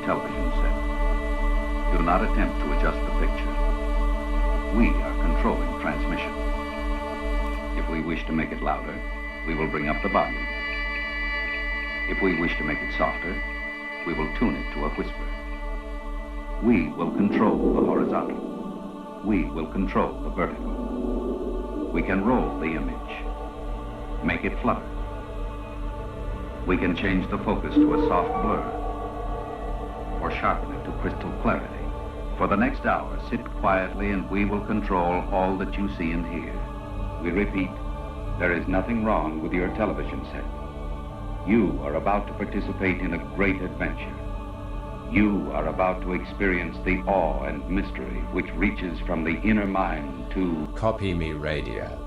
television set. Do not attempt to adjust the picture. We are controlling transmission. If we wish to make it louder, we will bring up the volume. If we wish to make it softer, we will tune it to a whisper. We will control the horizontal. We will control the vertical. We can roll the image, make it flutter. We can change the focus to a soft blur, or sharpen it to crystal clarity. For the next hour, sit quietly and we will control all that you see and hear. We repeat, there is nothing wrong with your television set. You are about to participate in a great adventure. You are about to experience the awe and mystery which reaches from the inner mind to Copy Me Radio.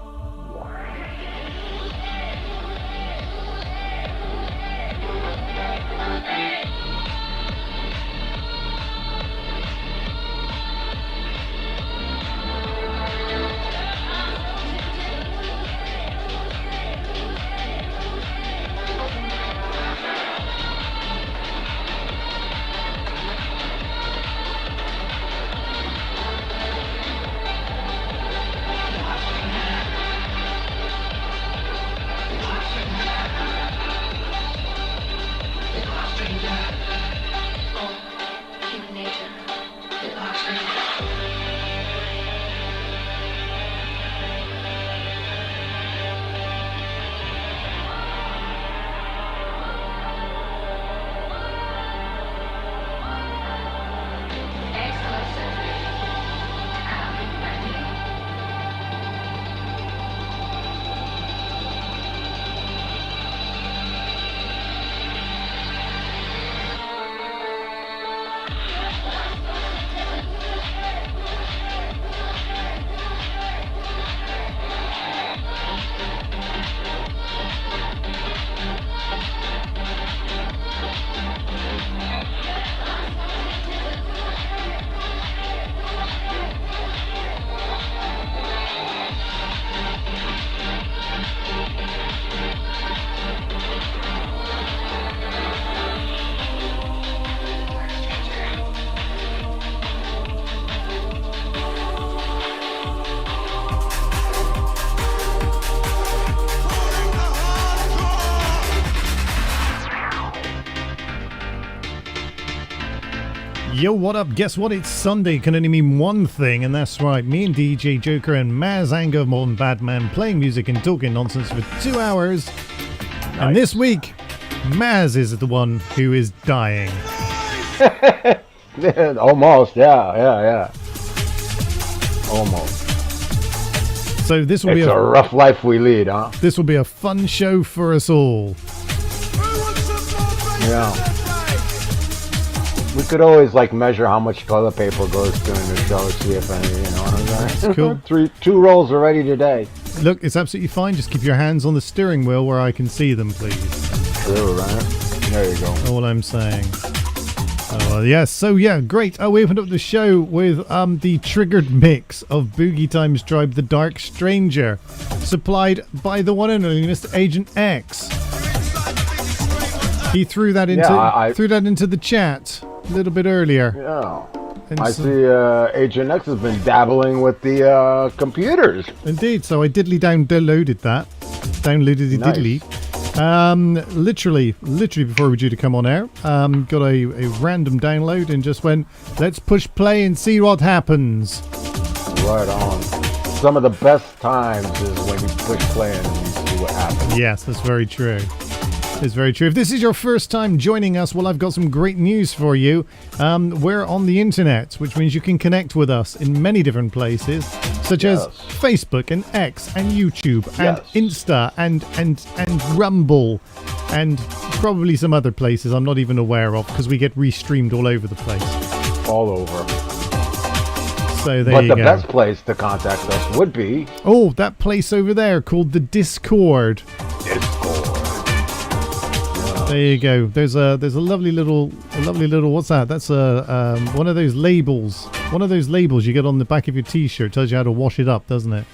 Yo, what up? Guess what? It's Sunday. Can only mean one thing, and that's right. Me and DJ Joker and Maz Anger of Modern Batman playing music and talking nonsense for 2 hours. Nice. And this week, Maz is the one who is dying. Almost, yeah. Almost. So this will be a rough life we lead, huh? This will be a fun show for us all. Yeah. We could always measure how much toilet paper goes during the show, see if any, you know what I'm saying? Cool. 2 rolls already today. Look, it's absolutely fine. Just keep your hands on the steering wheel where I can see them, please. True, right? There you go. All I'm saying. Oh, well, yes. So, yeah, great. We opened up the show with the triggered mix of Boogie Time's Tribe, The Dark Stranger, supplied by the one and only Mr. Agent X. He threw that into the chat a little bit earlier. Yeah. And I see Agent X has been dabbling with the computers. Indeed. So I downloaded that. Downloaded it diddly. Literally before we were due to come on air, got a random download and just went, let's push play and see what happens. Right on. Some of the best times is when you push play and you see what happens. Yes, that's very true. It's very true. If this is your first time joining us, well, I've got some great news for you. We're on the internet, which means you can connect with us in many different places, such as Facebook and X and YouTube and Insta and Rumble and probably some other places I'm not even aware of because we get restreamed all over the place. All over. So there you go. But the best place to contact us would be... Oh, that place over there called the Discord. There you go. There's a lovely little what's that? That's one of those labels. One of those labels you get on the back of your t-shirt tells you how to wash it up, doesn't it?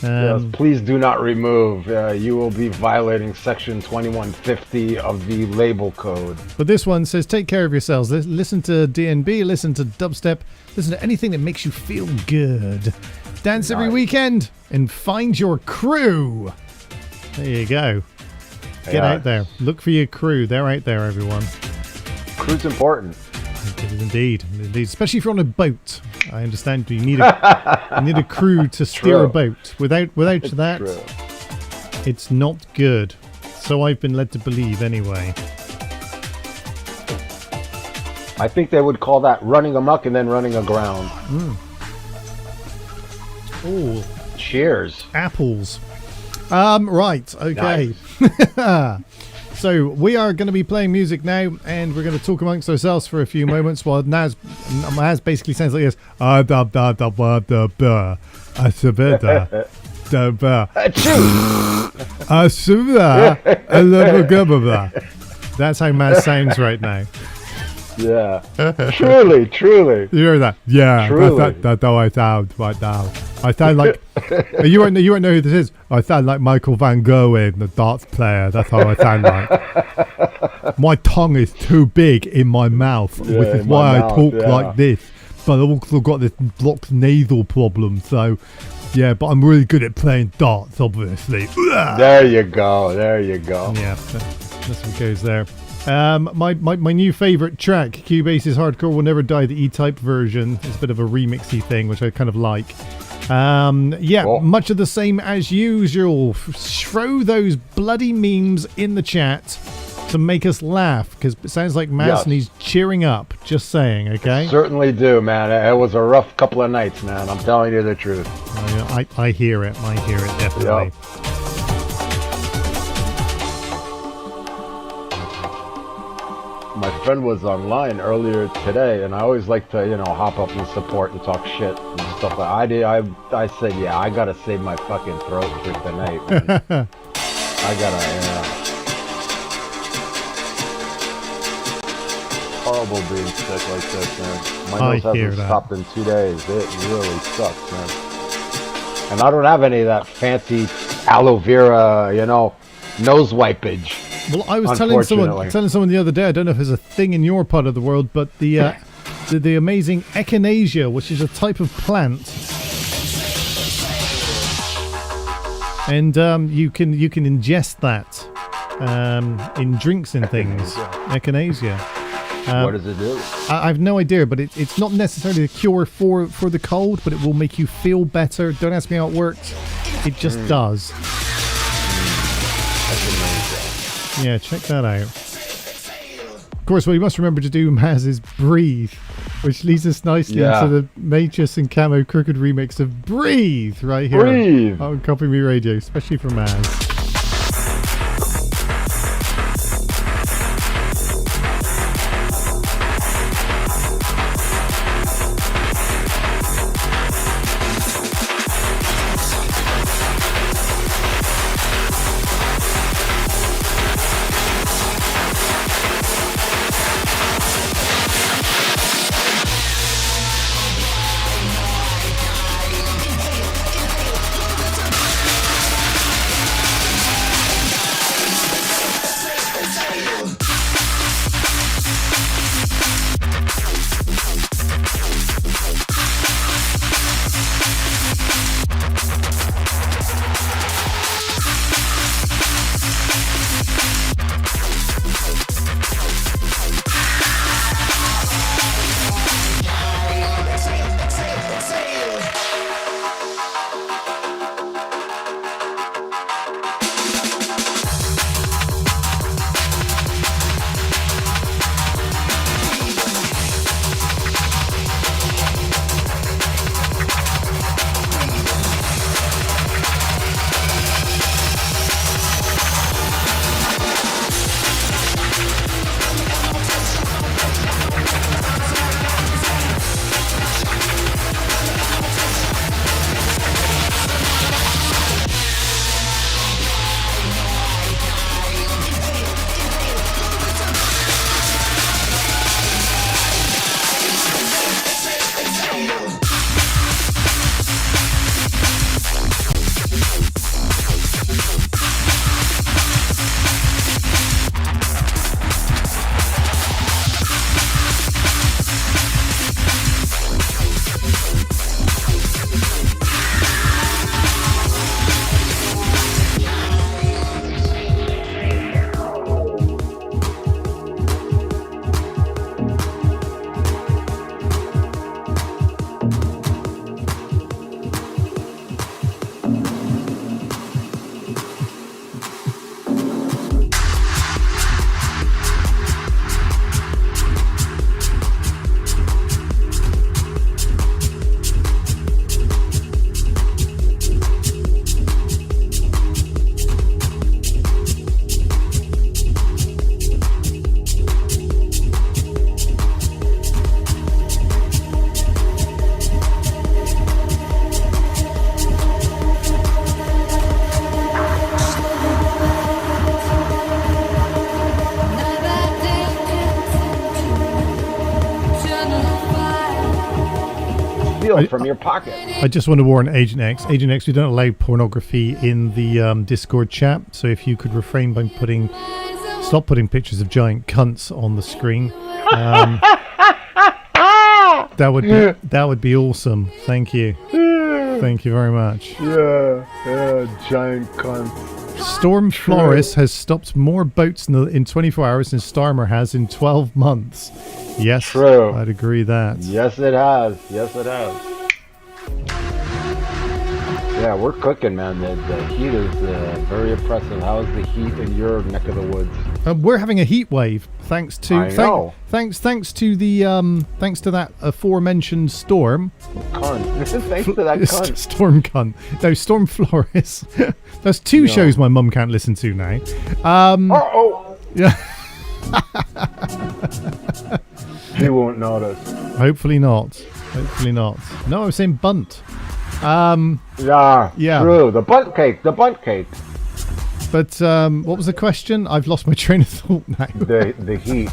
Yes, please do not remove. You will be violating section 2150 of the label code. But this one says, take care of yourselves. Listen to DNB, listen to dubstep, listen to anything that makes you feel good. Dance every weekend and find your crew. There you go. Get out there. Look for your crew. They're out there, everyone. Crew's important. It is indeed. Especially if you're on a boat. I understand you need a crew to steer a boat. Without that, it's not good. So I've been led to believe anyway. I think they would call that running amok and then running aground. Oh, cheers. Apples. Right. Okay. Nice. So we are going to be playing music now, and we're going to talk amongst ourselves for a few moments while Naz basically sounds like this. That's how Maz sounds right now. Yeah. Truly. You hear that? Yeah. Truly. That's how I sound right now. I sound like you won't know who this is. I sound like Michael Van Gogh, the darts player. That's how I sound like. My tongue is too big in my mouth, which is why I talk like this. But I've also got this blocked nasal problem. So, yeah. But I'm really good at playing darts, obviously. There you go. Yeah, that's what goes there. My new favourite track, Cubase's Hardcore Will Never Die, the E-Type version. It's a bit of a remixy thing, which I kind of like. Much of the same as usual. Throw those bloody memes in the chat to make us laugh, because it sounds like Maz needs cheering up. Just saying, okay? Certainly do, man. It was a rough couple of nights, man. I'm telling you the truth. I hear it. Definitely. Yep. My friend was online earlier today, and I always like to, hop up and support and talk shit and stuff like that. I said, yeah, I gotta save my fucking throat for tonight, man. I gotta, horrible being sick like this, man. My nose hasn't stopped in 2 days. It really sucks, man. And I don't have any of that fancy aloe vera, nose wipage. Well, I was telling someone the other day, I don't know if there's a thing in your part of the world, but the amazing echinacea, which is a type of plant, and you can ingest that in drinks and things. Echinacea. What does it do? I have no idea, but it's not necessarily a cure for the cold, but it will make you feel better. Don't ask me how it works. It just does. Yeah, check that out. Of course, what you must remember to do, Maz, is breathe, which leads us nicely into the Matrix and Camo Crooked remix of Breathe right here on Copy Me Radio, especially for Maz. steal from your pocket. I just want to warn Agent X. Agent X, we don't allow pornography in the Discord chat. So if you could refrain by stop putting pictures of giant cunts on the screen. That would be awesome. Thank you. Thank you very much. Yeah, giant cunt. Storm Floris has stopped more boats in 24 hours than Starmer has in 12 months. Yes, true. I'd agree that. Yes, it has. Yes, it has. Yeah, we're cooking, man. The heat is very oppressive. How's the heat in your neck of the woods? We're having a heat wave, thanks to thanks to that aforementioned storm. Cunt. Thanks to that cunt. Storm cunt. No, Storm Floris. That's two shows my mum can't listen to now. Yeah. She won't notice. Hopefully not. Hopefully not. No, I was saying bunt. Yeah. True. The bunt cake. But what was the question? I've lost my train of thought now. The heat.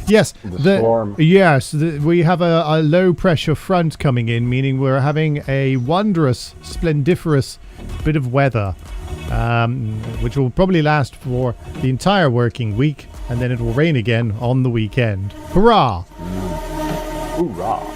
Yes, the storm. Yes, we have a low pressure front coming in, meaning we're having a wondrous, splendiferous bit of weather, which will probably last for the entire working week, and then it will rain again on the weekend. Hurrah! Hoorah!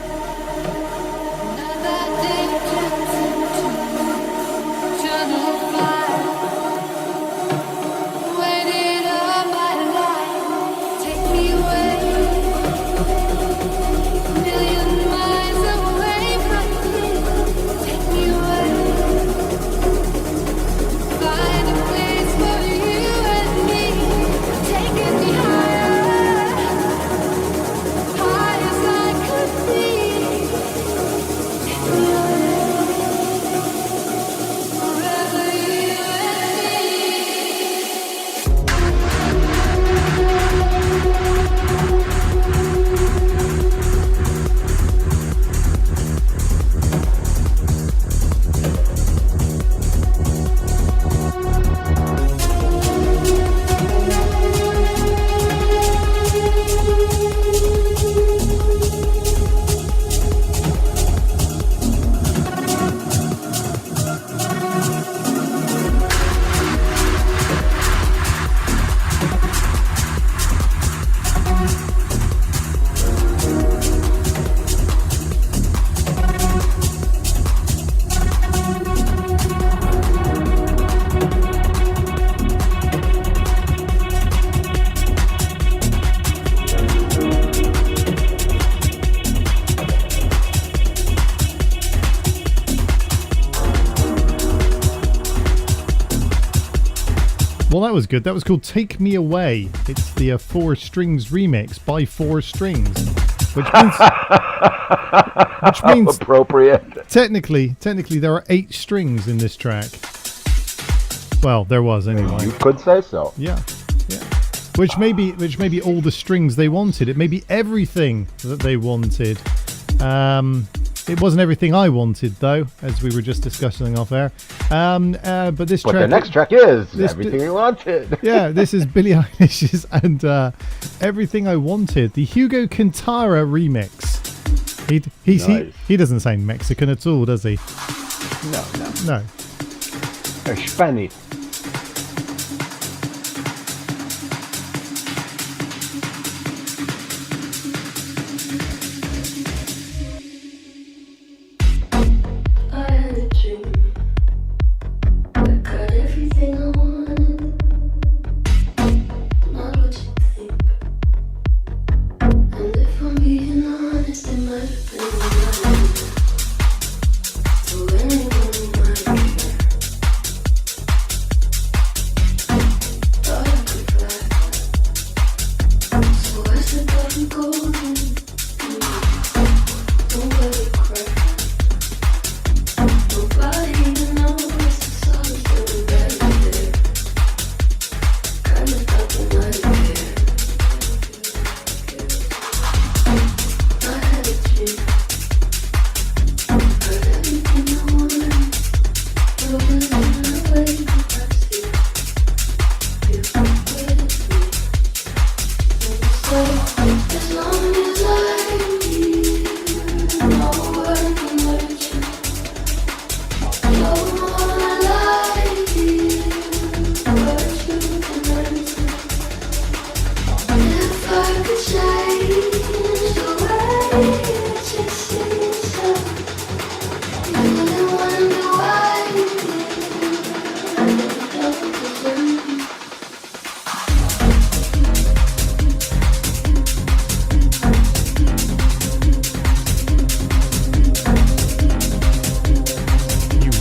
Well, that was good. That was called Take Me Away. It's the 4 Strings remix by 4 Strings. Which means appropriate. Technically there are 8 strings in this track. Well, there was anyway. You could say so. Yeah. Which may be all the strings they wanted. It may be everything that they wanted. It wasn't everything I wanted, though, as we were just discussing off air. But this track... the next track is Everything You Wanted. Yeah, this is Billie Eilish's and Everything I Wanted, the Hugo Quintana remix. He doesn't sound Mexican at all, does he? No. Spanish.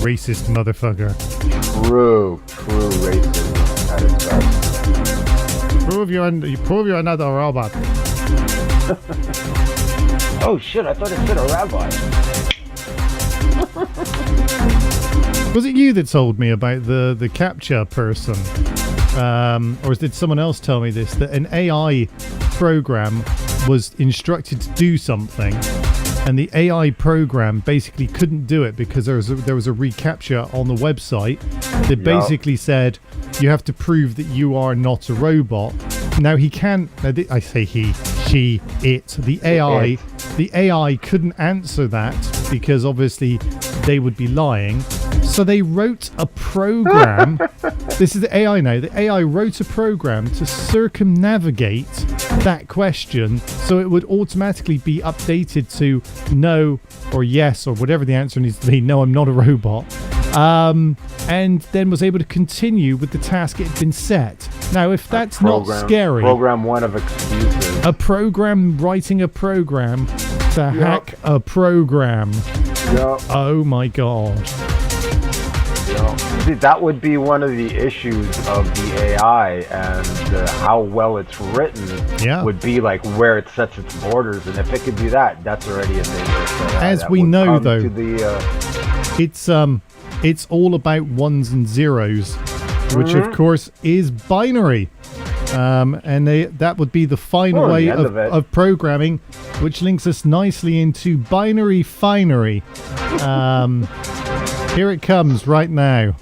Racist motherfucker. True racism at its best. Prove you're not a robot. Oh shit, I thought it said a rabbi. Was it you that told me about the CAPTCHA person? Or did someone else tell me this? That an AI program was instructed to do something, and the AI program basically couldn't do it because there was a reCAPTCHA on the website that basically said you have to prove that you are not a robot. Now he can't. I say he, she, it. The AI couldn't answer that because obviously they would be lying. So they wrote a program. This is the AI now. The AI wrote a program to circumnavigate that question so it would automatically be updated to no or yes or whatever the answer needs to be. No, I'm not a robot. And then was able to continue with the task it had been set. Now, if that's not scary... Program one of excuses. A program writing a program to hack a program. Yep. Oh my god. See, that would be one of the issues of the AI, and how well it's written would be like where it sets its borders, and if it could do that, that's already a dangerous thing. As we know, though, it's all about ones and zeros, which of course is binary, and that would be the final way of programming, which links us nicely into binary finery. Here it comes right now.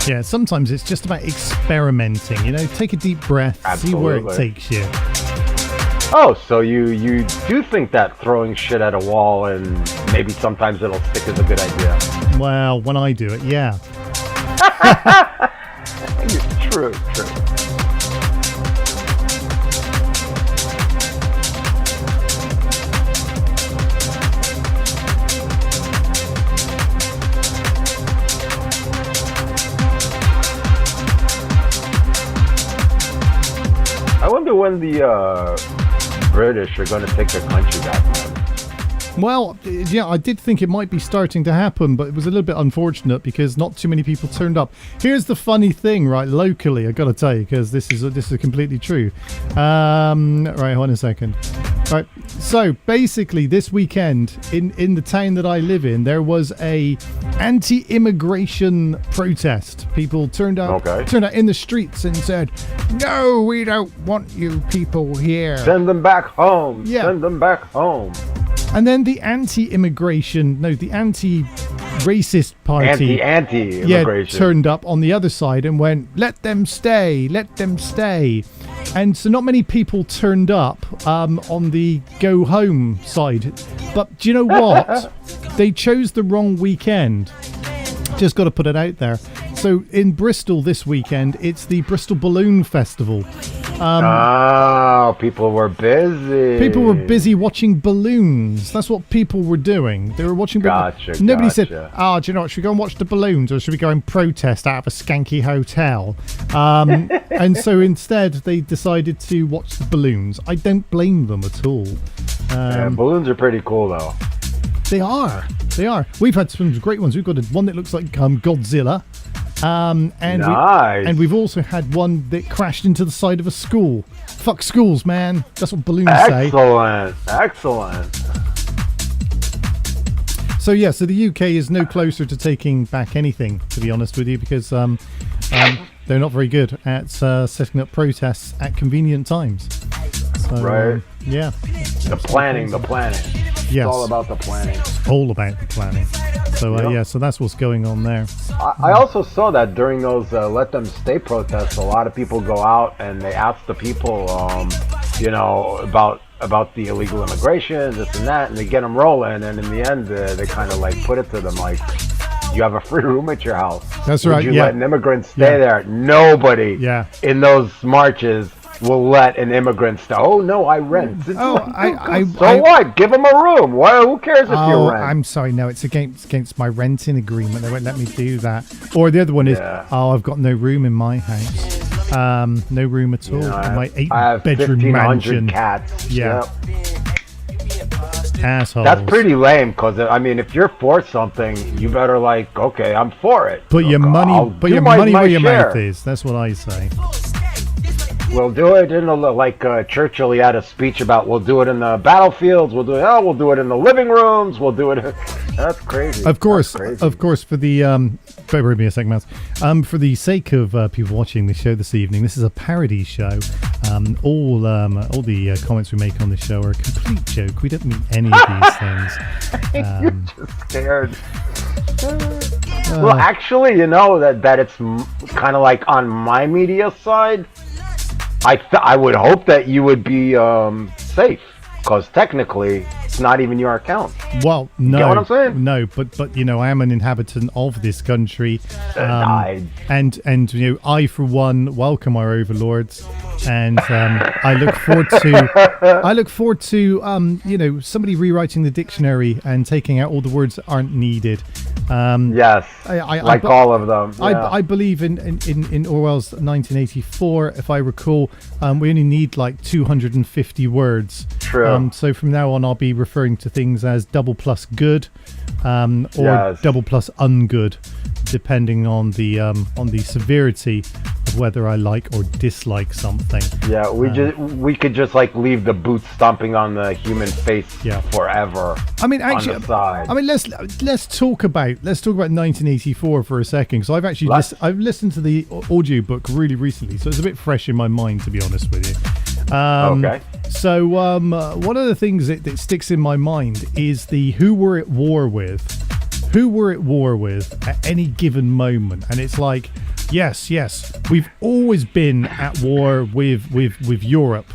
Yeah, sometimes it's just about experimenting, you know, take a deep breath, see where it Absolutely. takes you. Oh, so you do think that throwing shit at a wall and maybe sometimes it'll stick is a good idea? Well, when I do it, yeah. True. I wonder when the British are going to take their country back, man. Well, yeah, I did think it might be starting to happen, but it was a little bit unfortunate because not too many people turned up. Here's the funny thing, right? Locally, I got to tell you, because this is completely true. Right, hold on a second. Right, so basically, this weekend in the town that I live in, there was a anti-immigration protest. People turned out in the streets and said, "No, we don't want you people here. Send them back home. Yeah. Send them back home." And then the anti-racist party, anti-immigration, turned up on the other side and went, "Let them stay, let them stay." And so not many people turned up on the go home side. But do you know what? They chose the wrong weekend. Just got to put it out there. So in Bristol this weekend, it's the Bristol Balloon Festival. People were busy. People were busy watching balloons. That's what people were doing. They were watching balloons. Nobody said, do you know what, should we go and watch the balloons or should we go and protest out of a skanky hotel? And so instead they decided to watch the balloons. I don't blame them at all. Balloons are pretty cool though. They are. We've had some great ones. We've got one that looks like Godzilla. And we've also had one that crashed into the side of a school. Fuck schools, man. That's what balloons say. Excellent. So yeah, so the UK is no closer to taking back anything, to be honest with you, because they're not very good at setting up protests at convenient times. So, right. Yeah. The planning. Yes. It's all about the planning. All about the planning. So so that's what's going on there. I also saw that during those Let Them Stay protests, a lot of people go out and they ask the people, about the illegal immigration, this and that, and they get them rolling. And in the end, they kind of like put it to them like, you have a free room at your house. That's right. Would you let an immigrant stay there? Nobody in those marches will let an immigrant stay. Oh no, I rent. What? Give them a room. Who cares if you rent? I'm sorry, no, it's against my renting agreement. They won't let me do that. Or the other one is, I've got no room in my house. No room at all in my 8-bedroom mansion. Cats. Yeah. Assholes. That's pretty lame. Because I mean, if you're for something, you better okay, I'm for it. Put your money where your mouth is. That's what I say. We'll do it in Churchill. He had a speech about we'll do it in the battlefields. We'll do it in the living rooms. We'll do it. That's crazy. Of course. For the bear with me a second, Mouse. For the sake of people watching the show this evening, this is a parody show. All the comments we make on the show are a complete joke. We don't mean any of these things. You're just scared. Well, actually, that it's kind of like on my media side. I would hope that you would be safe, because technically it's not even your account. Well, no, you know what I'm saying? No, but I am an inhabitant of this country, and I for one welcome our overlords, and I look forward to somebody rewriting the dictionary and taking out all the words that aren't needed. Yes, all of them. Yeah. I believe in Orwell's 1984. If I recall, we only need 250 words. True. So from now on, I'll be referring to things as double plus good, or double plus ungood, depending on the severity of whether I like or dislike something. Yeah, we could just leave the boots stomping on the human face forever. I mean, actually, on the side. I mean, let's talk about 1984 for a second, because I've listened to the audiobook really recently, so it's a bit fresh in my mind, to be honest with you. Okay. So one of the things that sticks in my mind is the who we're at war with at any given moment, and it's like, Yes. We've always been at war with Europe.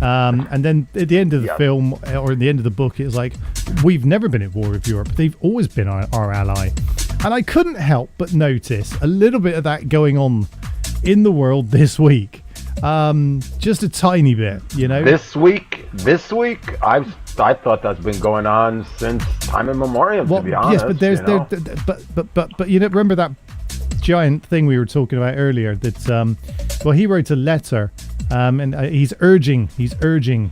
And then at the end of the film, or at the end of the book, it's like, we've never been at war with Europe. They've always been our ally. And I couldn't help but notice a little bit of that going on in the world this week. Just a tiny bit, you know. This week, I thought that's been going on since time immemorial. To be honest, yes, but there's but you know, remember that giant thing we were talking about earlier? That he wrote a letter, and he's urging Netanyahu.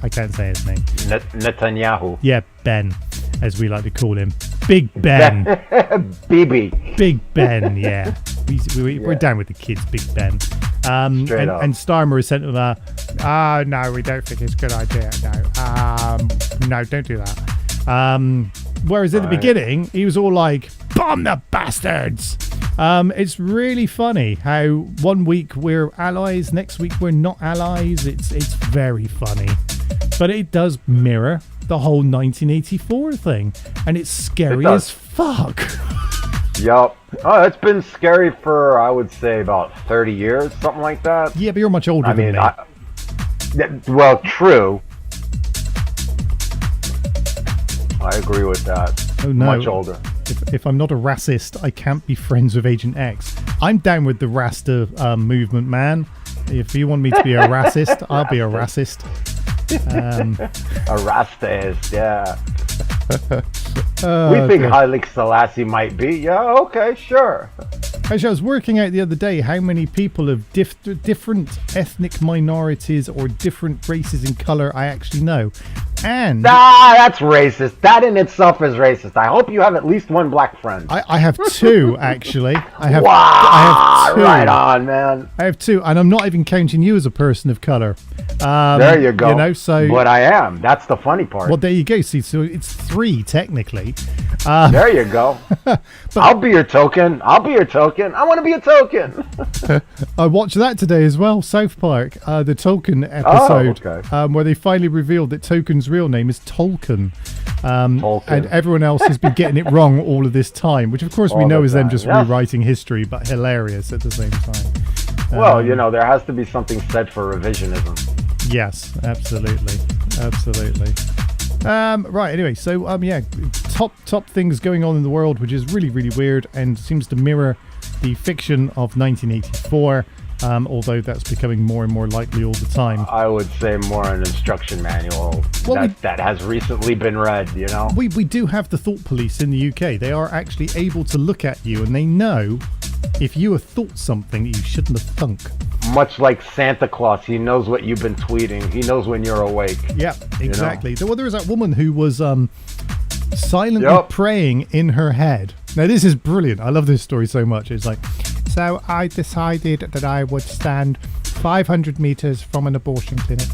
I can't say his name. Netanyahu. Yeah, Ben, as we like to call him. Big Ben. BB. Big Ben, yeah. We're down with the kids, Big Ben. And Starmer has sent them no, we don't think it's a good idea. No, don't do that. Whereas at the beginning, he was all like, bomb the bastards. It's really funny how one week we're allies, next week we're not allies. It's very funny. But it does mirror the whole 1984 thing. And it's scary as fuck. Yup. Oh, it's been scary for, I would say, about 30 years, something like that. Yeah, but you're much older than me. Well, true. I agree with that. Oh, no. Much older. If I'm not a racist, I can't be friends with Agent X. I'm down with the Rasta movement, man. If you want me to be a racist, I'll be a racist. A racist, yeah. We think Haile Selassie might be. Yeah, okay, sure. Actually, I was working out the other day how many people of different ethnic minorities or different races in color I actually know. And that's racist. That in itself is racist. I hope you have at least one black friend. I have two, actually. I have two. Right on, man. I have two, and I'm not even counting you as a person of color. There you go. You know, so but I am. That's the funny part. Well, there you go. See, so it's three technically. There you go. I'll be your token. I want to be a token. I watched that today as well. South Park, the Tolkien episode, where they finally revealed that Token's real name is Tolkien. Tolkien. And everyone else has been getting it wrong all of this time, which of course we know is them just rewriting history, but hilarious at the same time. Well, you know, there has to be something said for revisionism. Yes, absolutely. Right, anyway, so top things going on in the world, which is really, really weird and seems to mirror the fiction of 1984, although that's becoming more and more likely all the time. I would say more an instruction manual that has recently been read, you know? We do have the thought police in the UK. They are actually able to look at you and they know if you have thought something you shouldn't have thunk. Much like Santa Claus, he knows what you've been tweeting. He knows when you're awake. Yeah, exactly. You know? Well, there was that woman who was silently praying in her head. Now, this is brilliant. I love this story so much. It's like, so I decided that I would stand 500 meters from an abortion clinic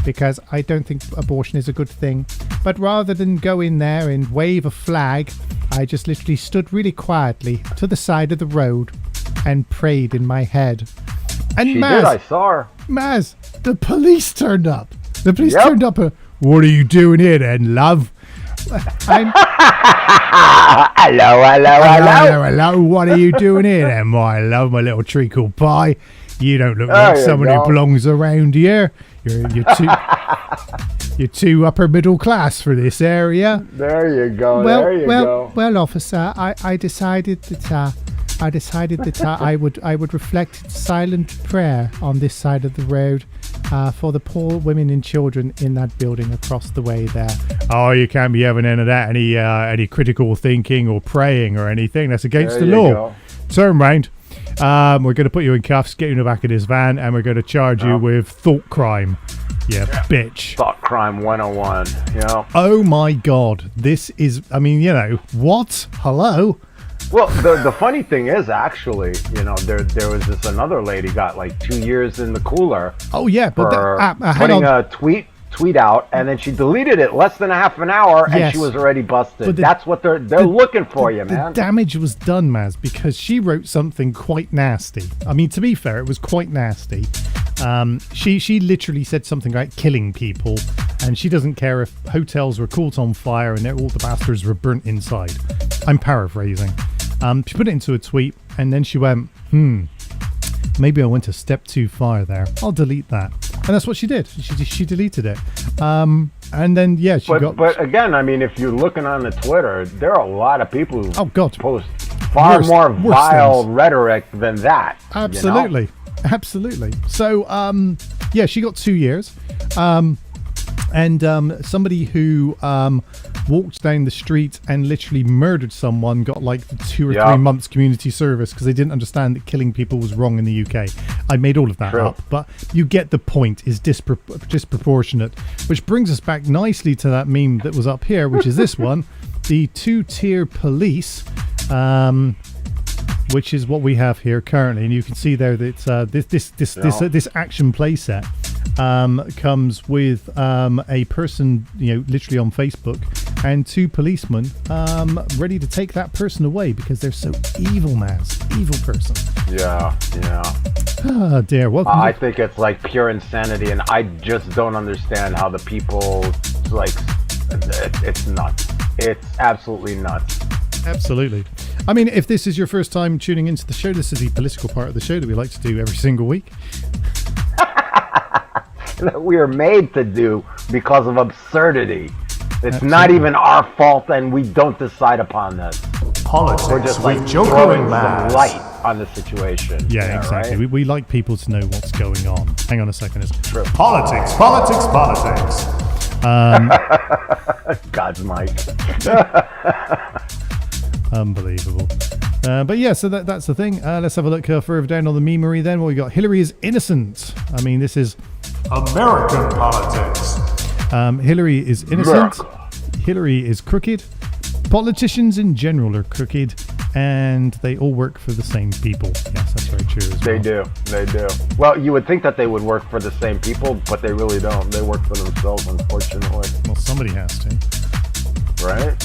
because I don't think abortion is a good thing. But rather than go in there and wave a flag, I just literally stood really quietly to the side of the road and prayed in my head. And she did, I saw her. Maz, the police turned up. The police turned up. What are you doing here then, love? Hello. What are you doing here then, my love, my little treacle pie? You don't look like someone who belongs around here. You're too upper middle class for this area. There you go. Well, officer, I decided that I would reflect silent prayer on this side of the road for the poor women and children in that building across the way there. Oh, you can't be having any of that, any critical thinking or praying or anything. That's against the law. Turn round. We're going to put you in cuffs, get you in the back of this van, and we're going to charge you with thought crime. Yeah, bitch. Thought crime 101. Yeah. Oh my God. This is, I mean, you know, what? Hello? Well, the funny thing is, actually, you know, there was this another lady got like 2 years in the cooler. Oh yeah, but putting a tweet out, and then she deleted it less than a half an hour, and she was already busted. That's what they're looking for, you man. The damage was done, Maz, because she wrote something quite nasty. I mean, to be fair, it was quite nasty. She literally said something like killing people, and she doesn't care if hotels were caught on fire and all the bastards were burnt inside. I'm paraphrasing. She put it into a tweet, and then she went, maybe I went a step too far there. I'll delete that. And that's what she did. She deleted it. And then, yeah, But again, I mean, if you're looking on the Twitter, there are a lot of people who post far more vile rhetoric than that. Absolutely. You know? Absolutely. So, yeah, she got 2 years. And somebody who walked down the street and literally murdered someone got like 2 or 3 months community service because they didn't understand that killing people was wrong in the UK. I made all of that up, but you get the point. Is disproportionate, which brings us back nicely to that meme that was up here, which is this one, the 2-tier police. Which is what we have here currently, and you can see there that this action playset comes with a person, literally on Facebook, and 2 policemen ready to take that person away because they're so evil, man. Evil person. Yeah. Oh dear. Welcome. I think it's like pure insanity, and I just don't understand how the people it's nuts. It's absolutely nuts. Absolutely. I mean, if this is your first time tuning into the show, this is the political part of the show that we like to do every single week. That we are made to do because of absurdity. It's not even our fault, and we don't decide upon this. Politics. We're just like throwing some light on the situation. Yeah, exactly. Right? We like people to know what's going on. Hang on a second. It's true. Politics. God's mic. Unbelievable. But yeah, so that's the thing. Let's have a look further down on the memery then. What we got? Hillary is innocent. I mean, this is American politics. Hillary is innocent. Hillary is crooked. Politicians in general are crooked, and they all work for the same people. Yes, that's very true as well. They do. Well, you would think that they would work for the same people, but they really don't. They work for themselves, unfortunately. Well, somebody has to. Right?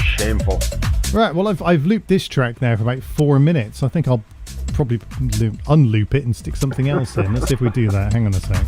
Shameful. Right, well, I've looped this track now for about 4 minutes. I think I'll probably unloop it and stick something else in. Let's see if we do that. Hang on a sec.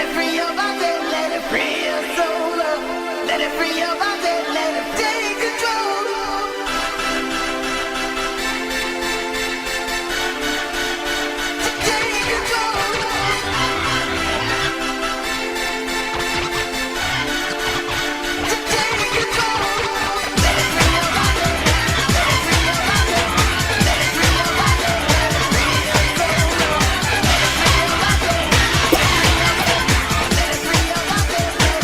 it free your body, let it free your soul. Let it free your body, let it take control. Take control. Take control. Let it free your body, let it free your body, let it free your body, let it free your soul. Let it free your body, let it free your body, let it free your body, let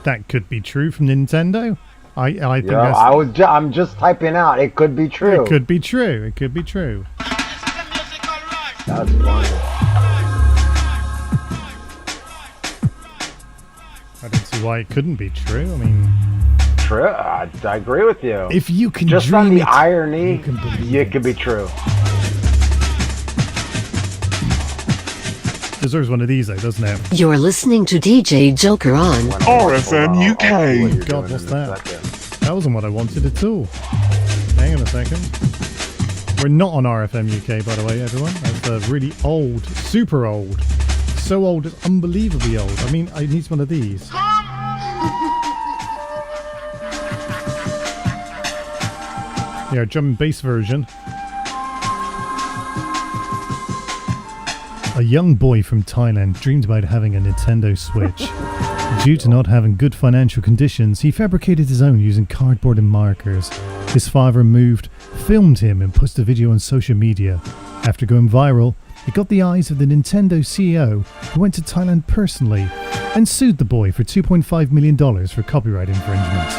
That could be true from Nintendo. I think Yeah, that's... I'm just typing out. It could be true. It could be true. It could be true. That's funny. I don't see why it couldn't be true. I mean, True. I agree with you. if you can Just dream on the it, irony, you can believe it could be true. deserves one of these though, doesn't it? You're listening to DJ Joker on RFM UK. God, what's that? That wasn't what I wanted at all. Hang on a second. We're not on RFM UK, by the way, everyone. That's really old, super old. So old, it's unbelievably old. I mean, I need one of these. Yeah, drum and bass version. A young boy from Thailand dreamed about having a Nintendo Switch. Due to not having good financial conditions, he fabricated his own using cardboard and markers. His father filmed him and posted a video on social media. After going viral, it got the eyes of the Nintendo CEO, who went to Thailand personally and sued the boy for $2.5 million for copyright infringement.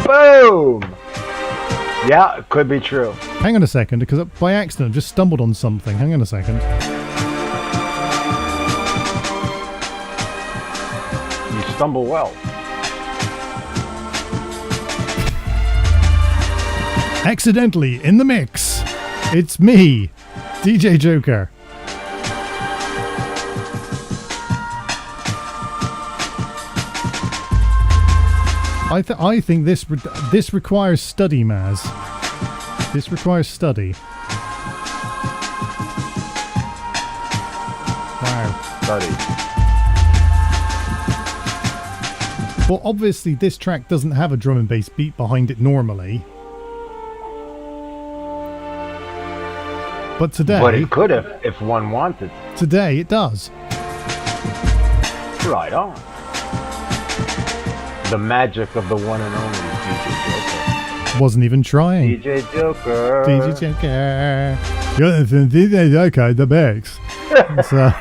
Boom! Yeah, it could be true. Hang on a second, because by accident I just stumbled on something. Hang on a second. You stumble well. Accidentally in the mix, it's me, DJ Joker. I think this requires study, Maz. This requires study. Wow. Buddy. Well, obviously this track doesn't have a drum and bass beat behind it normally. But today... But it could have, if one wanted. Today it does. Right on. The magic of the one and only DJ Joker. Wasn't even trying. DJ Joker. DJ Joker. You're the DJ Joker, the mix. So...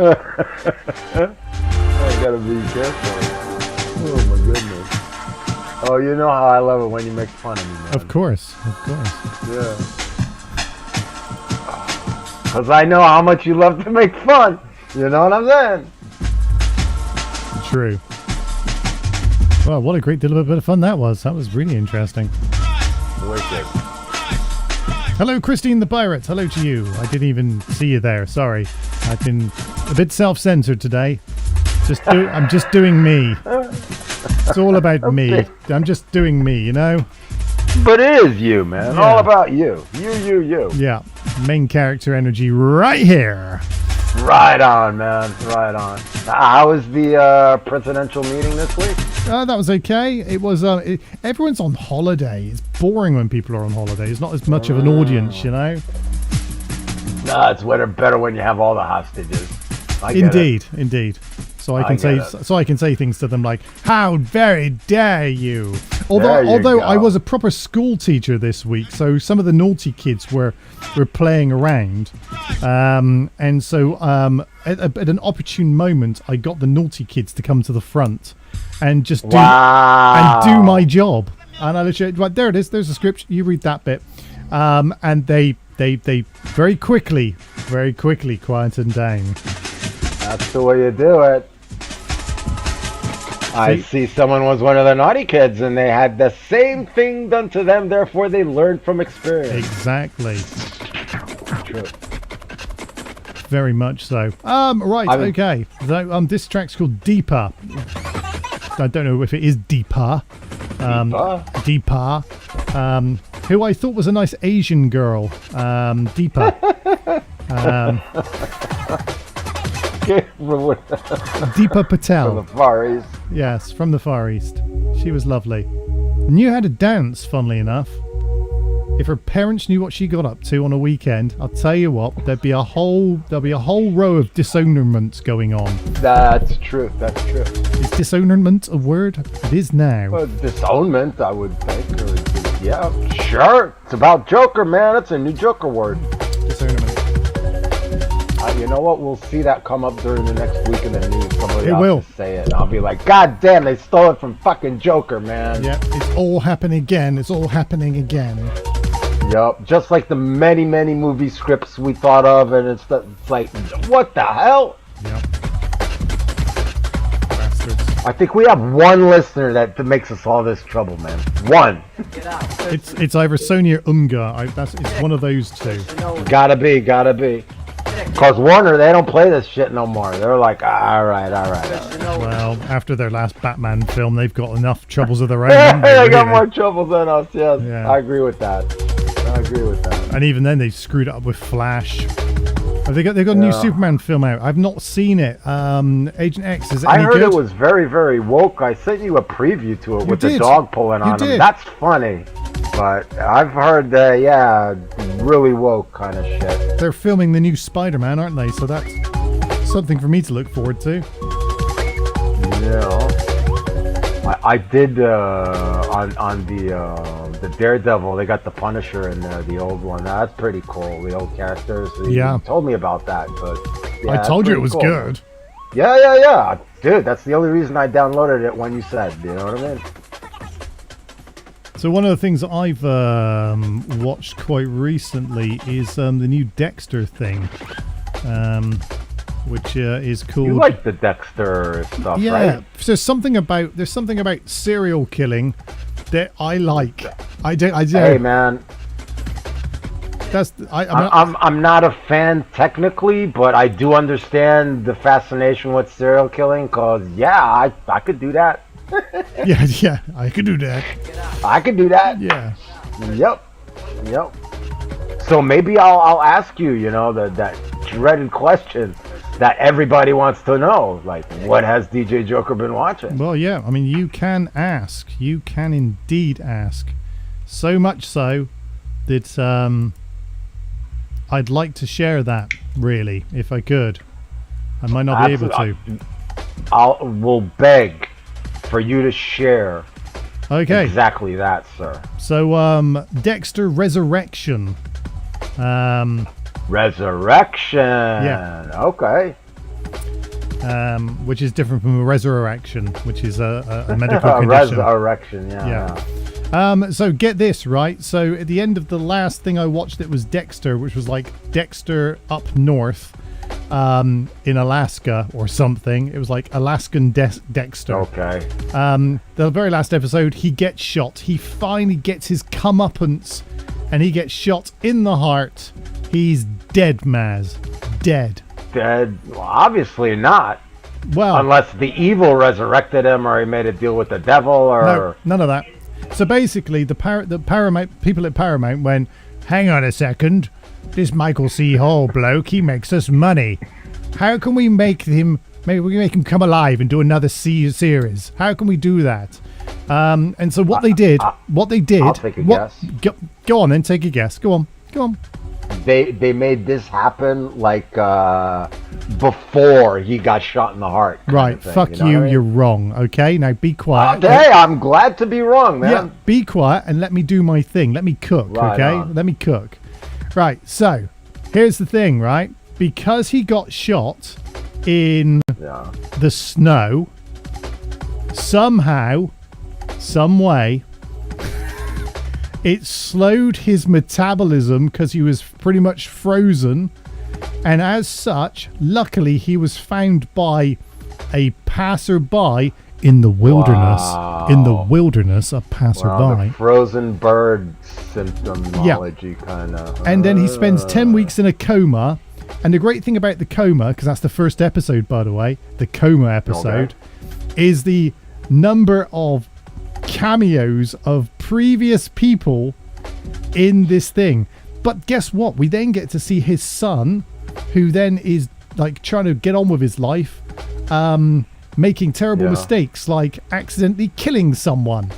I gotta be careful. Oh my goodness. Oh, you know how I love it when you make fun of me, man. Of course, of course. Yeah. Because I know how much you love to make fun. You know what I'm saying? True. Well, what a great bit of fun that was. That was really interesting. Wicked. Hello, Christine the Pirate. Hello to you. I didn't even see you there. Sorry. I've been a bit self-censored today. I'm just doing me. It's all about me. I'm just doing me, you know? But it is you, man. Yeah. All about you. You. Yeah. Main character energy right here. Right on, man. Right on. How was the presidential meeting this week? That was okay. It was. Everyone's on holiday. It's boring when people are on holiday. It's not as much of an audience, you know? Nah, it's better when you have all the hostages. I get it. Indeed. So I get can say things to them like, "How very dare you!" There you Although go. I was a proper school teacher this week, so some of the naughty kids were playing around, and so at an opportune moment, I got the naughty kids to come to the front and just do my job. And I literally, right, there it is. There's a script. You read that bit, and they very quickly quietened down. That's the way you do it. I see someone was one of the naughty kids and they had the same thing done to them, therefore they learned from experience. Exactly. True. Very much so. Right, okay. So, this track's called Deeper. I don't know if it is Deeper. Deeper. Who I thought was a nice Asian girl. Deeper. Deepa Patel. From the Far East. Yes, from the Far East. She was lovely. Knew how to dance, funnily enough. If her parents knew what she got up to on a weekend, I'll tell you what, there'll be a whole row of disownment going on. That's true. That's true. Is disownment a word? It is now. Well, disownment, I would think. Yeah, sure. It's about Joker, man. It's a new Joker word. Disownment. You know what? We'll see that come up during the next week in the news. Somebody It else will. say it, and I'll be like, God damn, they stole it from fucking Joker, man. Yeah, it's all happening again. It's all happening again. Yup. Just like the many, many movie scripts we thought of, and it's like, what the hell? Yep. Bastards. I think we have one listener that makes us all this trouble, man. One. It's either Sony or Unga. It's one of those two. Gotta be. Cause Warner, they don't play this shit no more. They're like, all right. Well, after their last Batman film, they've got enough troubles of their own. Hey, haven't they got really? more trouble than us. Yes, Yeah. I agree with that. And even then, they screwed it up with Flash. They've got a new Superman film out. I've not seen it. Agent X, is it I any heard good? it was very, very woke. I sent you a preview to it with the did. dog pulling You on him. did. That's funny. But I've heard really woke kind of shit. They're filming the new Spider-Man, aren't they? So that's something for me to look forward to. Yeah. I did on the Daredevil. They got the Punisher in there, the old one. That's pretty cool. The old characters. You told me about that, but yeah, I told you it was cool. good. Yeah, dude. That's the only reason I downloaded it when you said. You know what I mean? So one of the things that I've watched quite recently is the new Dexter thing, which is called. You like the Dexter stuff, right? There's something about serial killing that I like. I do. Hey, man. I'm not a fan technically, but I do understand the fascination with serial killing. Cause I could do that. yeah, I could do that. I could do that. Yeah. Yep. So maybe I'll ask you, that dreaded question that everybody wants to know. Like, what has DJ Joker been watching? Well, yeah. I mean, you can ask. You can indeed ask. So much so that I'd like to share that, really, if I could. I might not be able to. We'll beg for you to share. Okay. Exactly that, sir. So, Dexter Resurrection. Resurrection. Yeah. Okay. Which is different from a resurrection, which is a medical condition. Resurrection, yeah. So get this, right? So at the end of the last thing I watched, it was Dexter, which was like Dexter up north in Alaska or something. It was like Alaskan Dexter. Okay. The very last episode, he gets shot. He finally gets his comeuppance, and he gets shot in the heart. He's dead, Maz. Dead. Dead? Well, obviously not. Well, unless the evil resurrected him, or he made a deal with the devil, or no, none of that. So basically, the Paramount people at Paramount went, "Hang on a second, this Michael C. Hall bloke, he makes us money. How can we make him? Maybe we can make him come alive and do another series. How can we do that?" And so what they did. I'll take a guess. Go on then, take a guess. Go on. They made this happen like before he got shot in the heart. Right, thing, fuck you. Know you, what I mean? you're wrong. Okay, now be quiet. Hey, I'm glad to be wrong, man. Yeah, be quiet and let me do my thing. Let me cook, Right okay? on. Let me cook. Right, so here's the thing, right? Because he got shot in the snow, somehow, some way, it slowed his metabolism because he was pretty much frozen. And as such, luckily, he was found by a passerby in the wilderness. Wow. In the wilderness, a passerby. Wow, the frozen bird symptomology kind of. And then he spends 10 weeks in a coma. And the great thing about the coma, because that's the first episode, by the way, the coma episode, is the number of cameos of previous people in this thing. But guess what? We then get to see his son, who then is like trying to get on with his life, making terrible mistakes, like accidentally killing someone.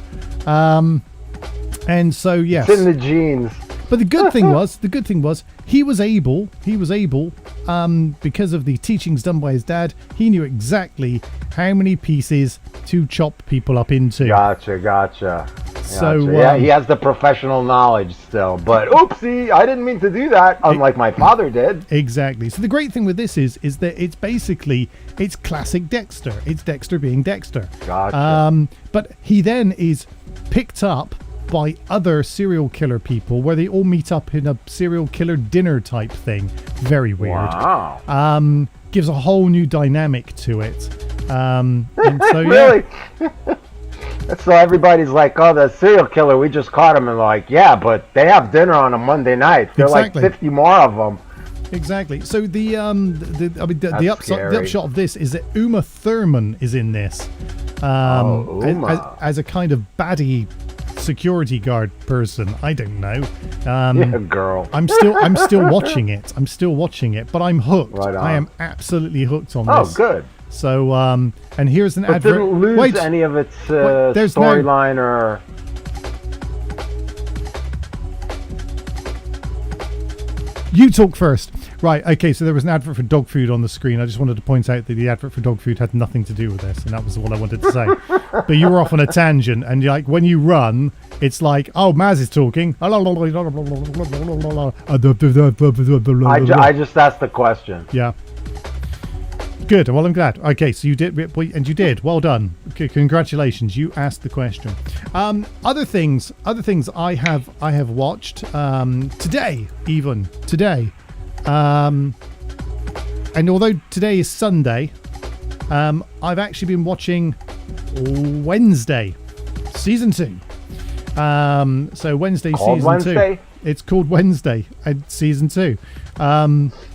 And so, yes. It's in the genes. But the good thing was, he was able, because of the teachings done by his dad, he knew exactly how many pieces to chop people up into. Gotcha. So Gotcha. Yeah, he has the professional knowledge still, but oopsie, I didn't mean to do that. Unlike my father did. Exactly. So the great thing with this is that it's classic Dexter. It's Dexter being Dexter. Gotcha. But he then is picked up by other serial killer people, where they all meet up in a serial killer dinner type thing. Very weird. Wow. Gives a whole new dynamic to it. And so, Really? So everybody's like, "Oh, the serial killer, we just caught him," and like, "Yeah, but they have dinner on a Monday night. There are Exactly. like 50 more of them." Exactly. So the scary. upshot of this is that Uma Thurman is in this, Uma. as a kind of baddie security guard person. I don't know. Yeah, girl. I'm still watching it. But I'm hooked. Right on. I am absolutely hooked on Oh, this. good. So and here's an But advert. didn't lose Wait, any of its there's no- storyline or. You talk first. Right, okay, so there was an advert for dog food on the screen. I just wanted to point out that the advert for dog food had nothing to do with this, and that was what I wanted to say. But you were off on a tangent, and like when you run, it's like, oh, Maz is talking. I just asked the question. Yeah. Good. Well, I'm glad. Okay, so you did, and you did. Well done. Okay, congratulations. You asked the question. Other things I have watched today, even today. And although today is Sunday, I've actually been watching Wednesday, season 2. So Wednesday, Called season Wednesday? 2. It's called Wednesday, and season 2.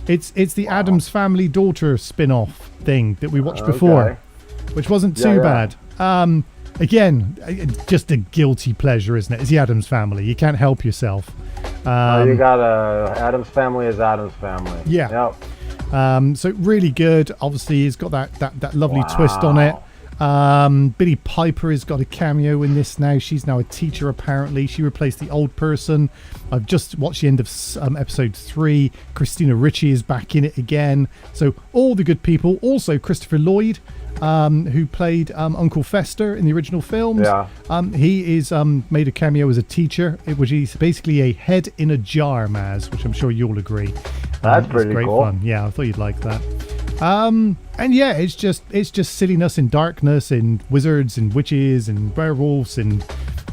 It's the Addams Family daughter spin-off thing that we watched before, which wasn't too bad. Again, just a guilty pleasure, isn't it? It's the Addams Family. You can't help yourself. You got Adam's Family is Adam's Family. Yeah. Yep. So really good. Obviously, it's got that lovely twist on it. Billie Piper has got a cameo in this now. She's now a teacher, apparently. She replaced the old person. I've just watched the end of episode 3. Christina Ricci is back in it again. So all the good people. Also Christopher Lloyd, who played Uncle Fester in the original films. Yeah. He is made a cameo as a teacher, which is basically a head in a jar, Maz, which I'm sure you'll agree. That's it's pretty great cool. fun. Yeah, I thought you'd like that. And yeah, it's just silliness and darkness and wizards and witches and werewolves and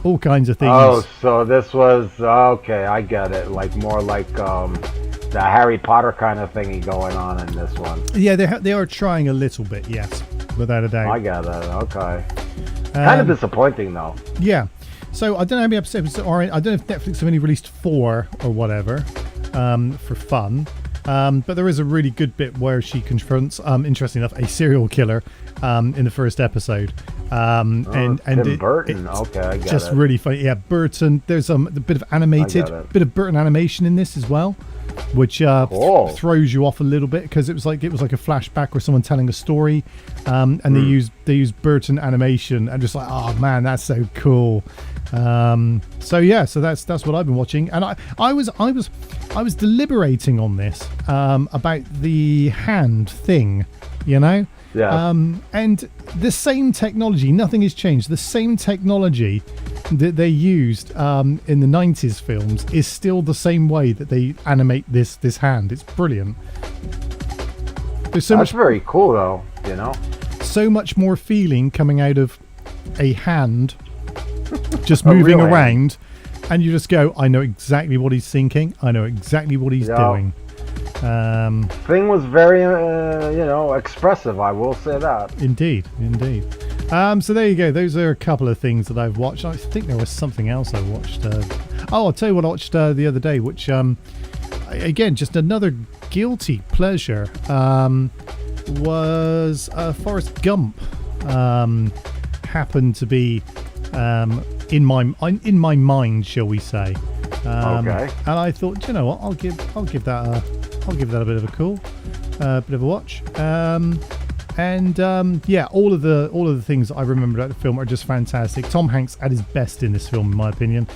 all kinds of things. Oh, so this was okay. I get it. Like more like the Harry Potter kind of thingy going on in this one. Yeah, they are trying a little bit, yes, without a doubt. I get it. Okay. Kind of disappointing though. Yeah. So I don't know how many episodes are in. I don't know if Netflix have only released 4 or whatever for fun. But there is a really good bit where she confronts, interesting enough, a serial killer in the first episode. And Tim Burton. Okay, I get just it. really funny. Yeah, Burton. There's a bit of animated, bit of Burton animation in this as well, which Cool. throws you off a little bit because it was like a flashback or someone telling a story, and they use Burton animation and just like, oh man, that's so cool. So yeah, so that's what I've been watching, and I was deliberating on this about the hand thing, you know. Yeah. And the same technology, nothing has changed. The same technology that they used in the 90s films is still the same way that they animate this hand. It's brilliant. There's so That's much very cool though. You know. so much more feeling coming out of a hand just moving real hand. around, and you just go, I know exactly what he's thinking. I know exactly what he's doing. Thing was very, expressive. I will say that. Indeed. So there you go. Those are a couple of things that I've watched. I think there was something else I watched. I'll tell you what I watched the other day, which, again, just another guilty pleasure, was Forrest Gump. Happened to be in my mind, shall we say? Okay. And I thought, you know what, I'll give that a bit of a cool, bit of a watch. Yeah, all of the things that I remember about the film are just fantastic. Tom Hanks at his best in this film, in my opinion.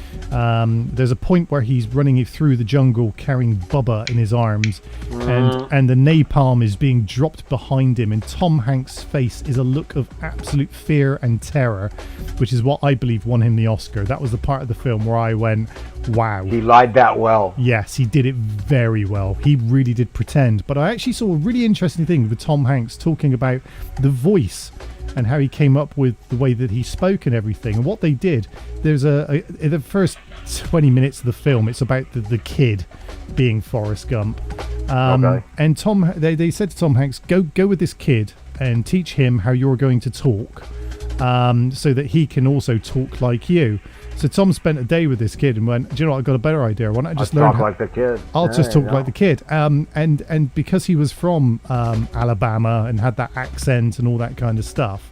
There's a point where he's running through the jungle carrying Bubba in his arms, and the napalm is being dropped behind him, and Tom Hanks' face is a look of absolute fear and terror, which is what I believe won him the Oscar. That was the part of the film where I went, wow. He lied that well. Yes, he did it very well. He really did pretend. But I actually saw a really interesting thing with Tom Hanks talking about the voice and how he came up with the way that he spoke and everything. And what they did, there's in the first 20 minutes of the film, it's about the kid being Forrest Gump. Okay. And they said to Tom Hanks, go with this kid and teach him how you're going to talk, so that he can also talk like you. So Tom spent a day with this kid and went, do you know what, I've got a better idea. Why don't I just learn talk like the kid? I'll just talk like the kid. And because he was from Alabama and had that accent and all that kind of stuff,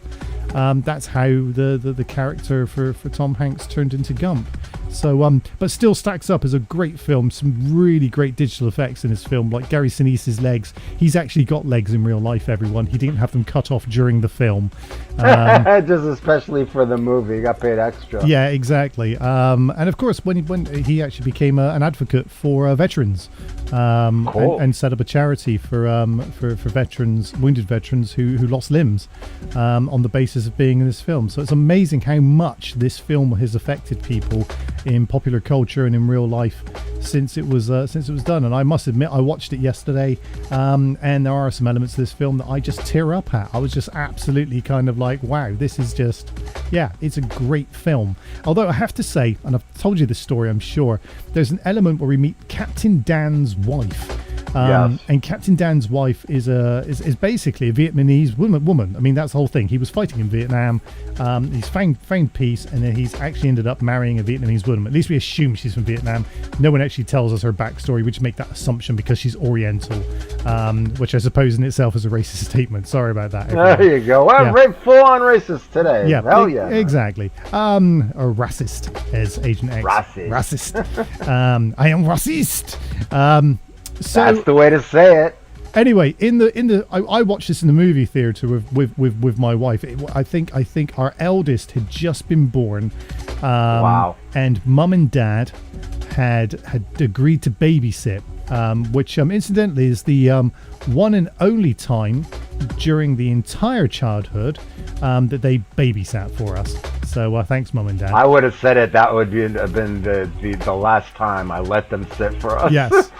that's how the character for Tom Hanks turned into Gump. So, but still stacks up as a great film. Some really great digital effects in this film, like Gary Sinise's legs. He's actually got legs in real life, everyone. He didn't have them cut off during the film. Just especially for the movie. He got paid extra. Yeah, exactly. And of course, when he actually became an advocate for veterans, Cool. and set up a charity for veterans, wounded veterans who lost limbs, on the basis of being in this film. So it's amazing how much this film has affected people in popular culture and in real life since it was done. And I must admit, I watched it yesterday, and there are some elements of this film that I just tear up at. I was just absolutely kind of like, wow, this is just, yeah, it's a great film. Although I have to say, and I've told you this story, I'm sure, there's an element where we meet Captain Dan's wife. Yes. And Captain Dan's wife is basically a Vietnamese woman. I mean, that's the whole thing. He was fighting in Vietnam. He's found peace, and then he's actually ended up marrying a Vietnamese woman. At least we assume she's from Vietnam. No one actually tells us her backstory. We just make that assumption because she's Oriental, which I suppose in itself is a racist statement. Sorry about that, everyone. There you go. Well, Yeah. full on racist today. Yeah, Hell yeah. exactly. Or racist, as Agent X. Racist. I am racist. So That's the way to say it. anyway, I watched this in the movie theater with my wife. I think our eldest had just been born. Wow. And mum and dad had agreed to babysit, which incidentally is the one and only time during the entire childhood that they babysat for us. So thanks, mum and dad. I would have said it. That would have been the last time I let them sit for us. Yes.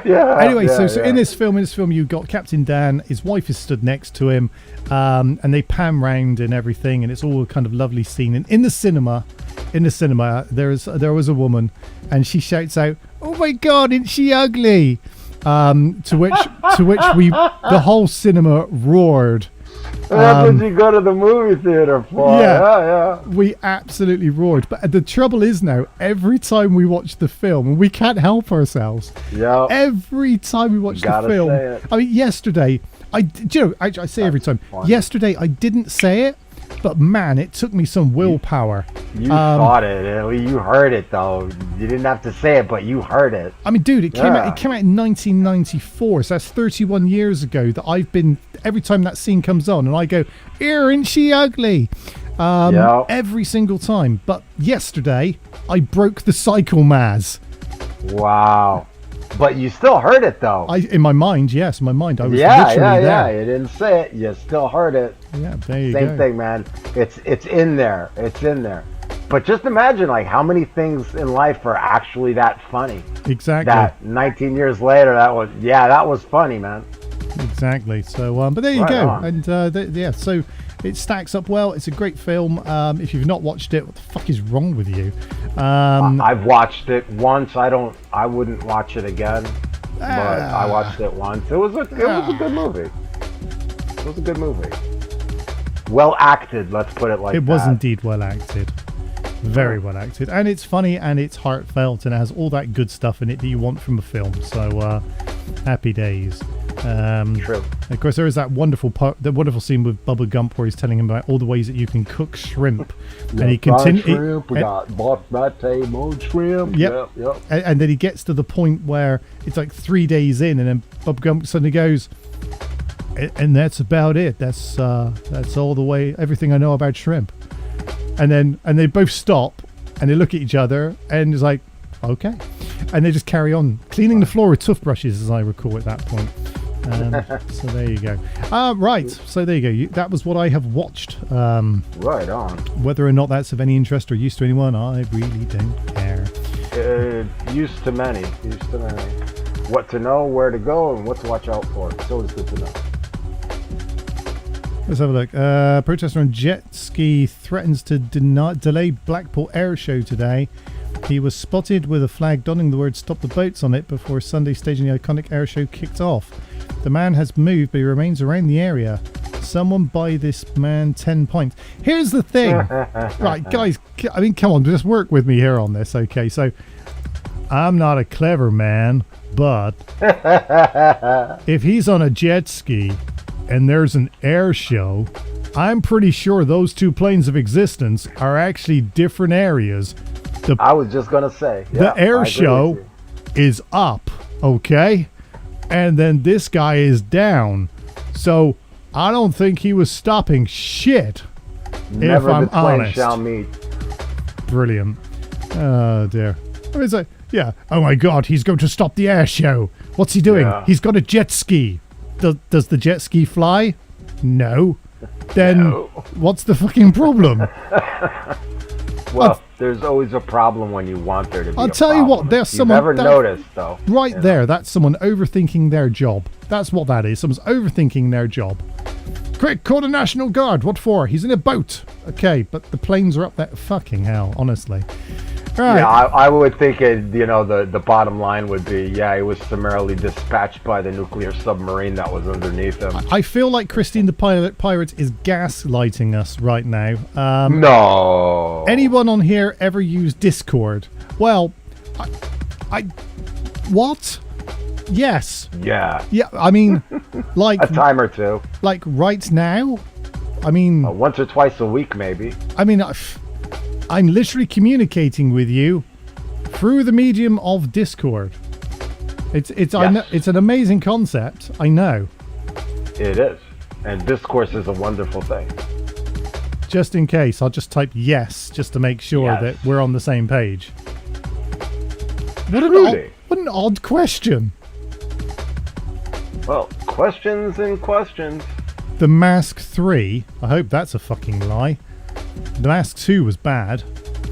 Yeah. Anyway, yeah, so yeah. in this film, you've got Captain Dan. His wife is stood next to him, and they pan round and everything, and it's all a kind of lovely scene. And in the cinema, there was a woman, and she shouts out, "Oh my God, isn't she ugly?" To which the whole cinema roared. That's what you go to the movie theater for. Yeah. We absolutely roared. But the trouble is now, every time we watch the film, and we can't help ourselves. Yeah. Every time we watch the Gotta film, say it. I mean, yesterday, I say every time. funny. Yesterday, I didn't say it, but man, it took me some willpower. You thought it. You heard it though. You didn't have to say it, but you heard it. I mean, dude, it came Yeah. out in 1994, so that's 31 years ago that I've been, every time that scene comes on and I go, isn't she ugly? Yeah. Every single time. But yesterday, I broke the cycle, Maz. Wow. But you still heard it though. In my mind, yes, I was literally Yeah. there. You didn't say it. You still heard it. Yeah, there you Same go. thing, man. It's in there. It's in there. But just imagine like how many things in life are actually that funny. Exactly. That 19 years later, that was funny, man. Exactly. So, but there you Right go. on. And so it stacks up well. It's a great film. If you've not watched it, what the fuck is wrong with you? I've watched it once. I wouldn't watch it again. But I watched it once. It was a good movie. It was a good movie. Well acted, let's put it like that. It was indeed well acted. Very well acted. And it's funny and it's heartfelt and it has all that good stuff in it that you want from a film. So, happy days. True. Of course, there is that wonderful scene with Bubba Gump where he's telling him about all the ways that you can cook shrimp, and he continues. Shrimp, we got basmati mode shrimp. Yep. And then he gets to the point where it's like 3 days in, and then Bubba Gump suddenly goes, and that's about it. That's all the way, everything I know about shrimp. And they both stop and they look at each other and it's like, okay. And they just carry on cleaning the floor with toothbrushes, as I recall at that point. So there you go. Right, so there you go. That was what I have watched. Right on. Whether or not that's of any interest or use to anyone, I really don't care. Used to many. What to know, where to go, and what to watch out for. It's always good to know. Let's have a look. Protester on jet ski threatens to delay Blackpool Air Show today. He was spotted with a flag donning the word "Stop the Boats" on it before Sunday staging the iconic air show kicked off. The man has moved, but he remains around the area. Someone buy this man 10 points. Here's the thing. Right, guys, I mean, come on, just work with me here on this, okay? So, I'm not a clever man, but if he's on a jet ski and there's an air show, I'm pretty sure those two planes of existence are actually different areas. I was just going to say. The air show is up, okay? And then this guy is down. So I don't think he was stopping shit. Never if I'm the twain honest. shall meet. Brilliant. Oh dear. I mean, it's like, yeah. Oh my God, he's going to stop the air show. What's he doing? Yeah. He's got a jet ski. Does the jet ski fly? No. Then what's the fucking problem? Well, there's always a problem when you want there to be I'll a tell you what, problem. there's You've someone never noticed, though. Right there, that's someone overthinking their job. That's what that is. Someone's overthinking their job. Quick, call the National Guard. What for? He's in a boat. Okay, but the planes are up there. Fucking hell, honestly. Right. Yeah, I would think the bottom line would be, he was summarily dispatched by the nuclear submarine that was underneath him. I feel like Christine the Pirate is gaslighting us right now. No. Anyone on here ever use Discord? Well, I what? Yes. Yeah. Yeah, I mean, like A time or two. like right now. I mean, Once or twice a week, maybe. I mean, I'm literally communicating with you through the medium of Discord. I know, it's an amazing concept. I know. It is. And discourse is a wonderful thing. Just in case, I'll just type yes just to make sure Yes. that we're on the same page. Truly. What an odd question. Well, questions and questions. The Mask 3, I hope that's a fucking lie. The Mask 2 was bad.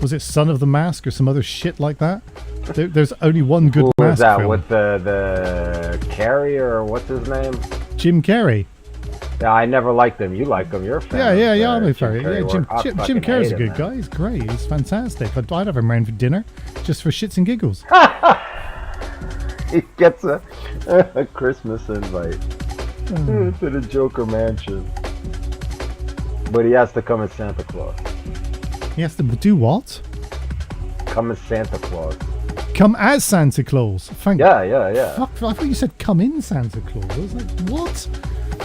Was it Son of the Mask or some other shit like that? There's only one good Who was Mask that film. with the carrier or what's his name? Jim Carrey. Yeah, I never liked him. You like him. You're a fan. Yeah, of, I'm a Jim fan. Carrey Yeah, Jim work. I Jim fucking Carrey's hate a him, good man. guy. He's great. He's fantastic. I'd have him around for dinner just for shits and giggles. He gets a Christmas invite to the Joker mansion. But he has to come as Santa Claus. He has to do what? Come as Santa Claus. Come as Santa Claus. Thank Yeah. Fuck, I thought you said come in Santa Claus. I was like, what?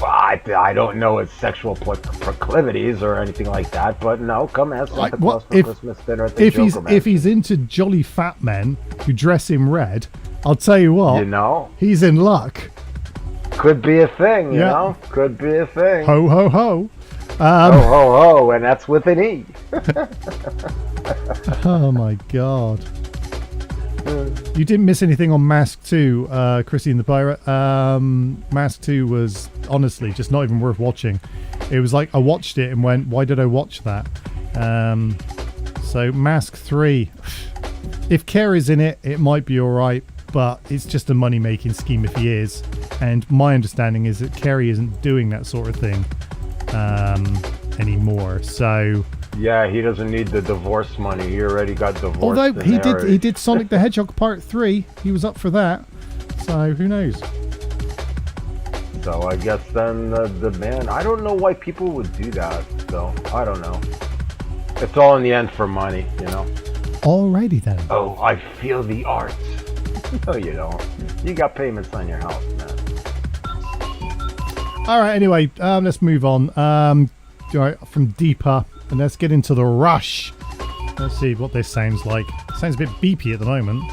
Well, I don't know his sexual proclivities or anything like that, but no, come as Santa Like, Claus what for if- Christmas dinner at the Joker mansion. If he's into jolly fat men who dress in red, I'll tell you what. You know? He's in luck. Could be a thing, you Yeah. know? Could be a thing. Ho ho ho. Ho, ho, ho, and that's with an E. Oh my god. You didn't miss anything on Mask 2, Christine the Pirate. Mask 2 was honestly just not even worth watching. It was like I watched it and went, why did I watch that? So Mask 3, if Kerry's in it, it might be alright, but it's just a money-making scheme if he is. And my understanding is that Kerry isn't doing that sort of thing anymore. So Yeah, he doesn't need the divorce money. He already got divorced. although and he they did Sonic the Hedgehog Part 3, he was up for that. So who knows? So I guess then the man, I don't know why people would do that, though. I don't know. It's all in the end for money, you know? Alrighty then. Oh, I feel the arts. No, you don't. You got payments on your house, man. Alright, anyway, let's move on. All right, from deeper, and let's get into the rush. Let's see what this sounds like. Sounds a bit beepy at the moment.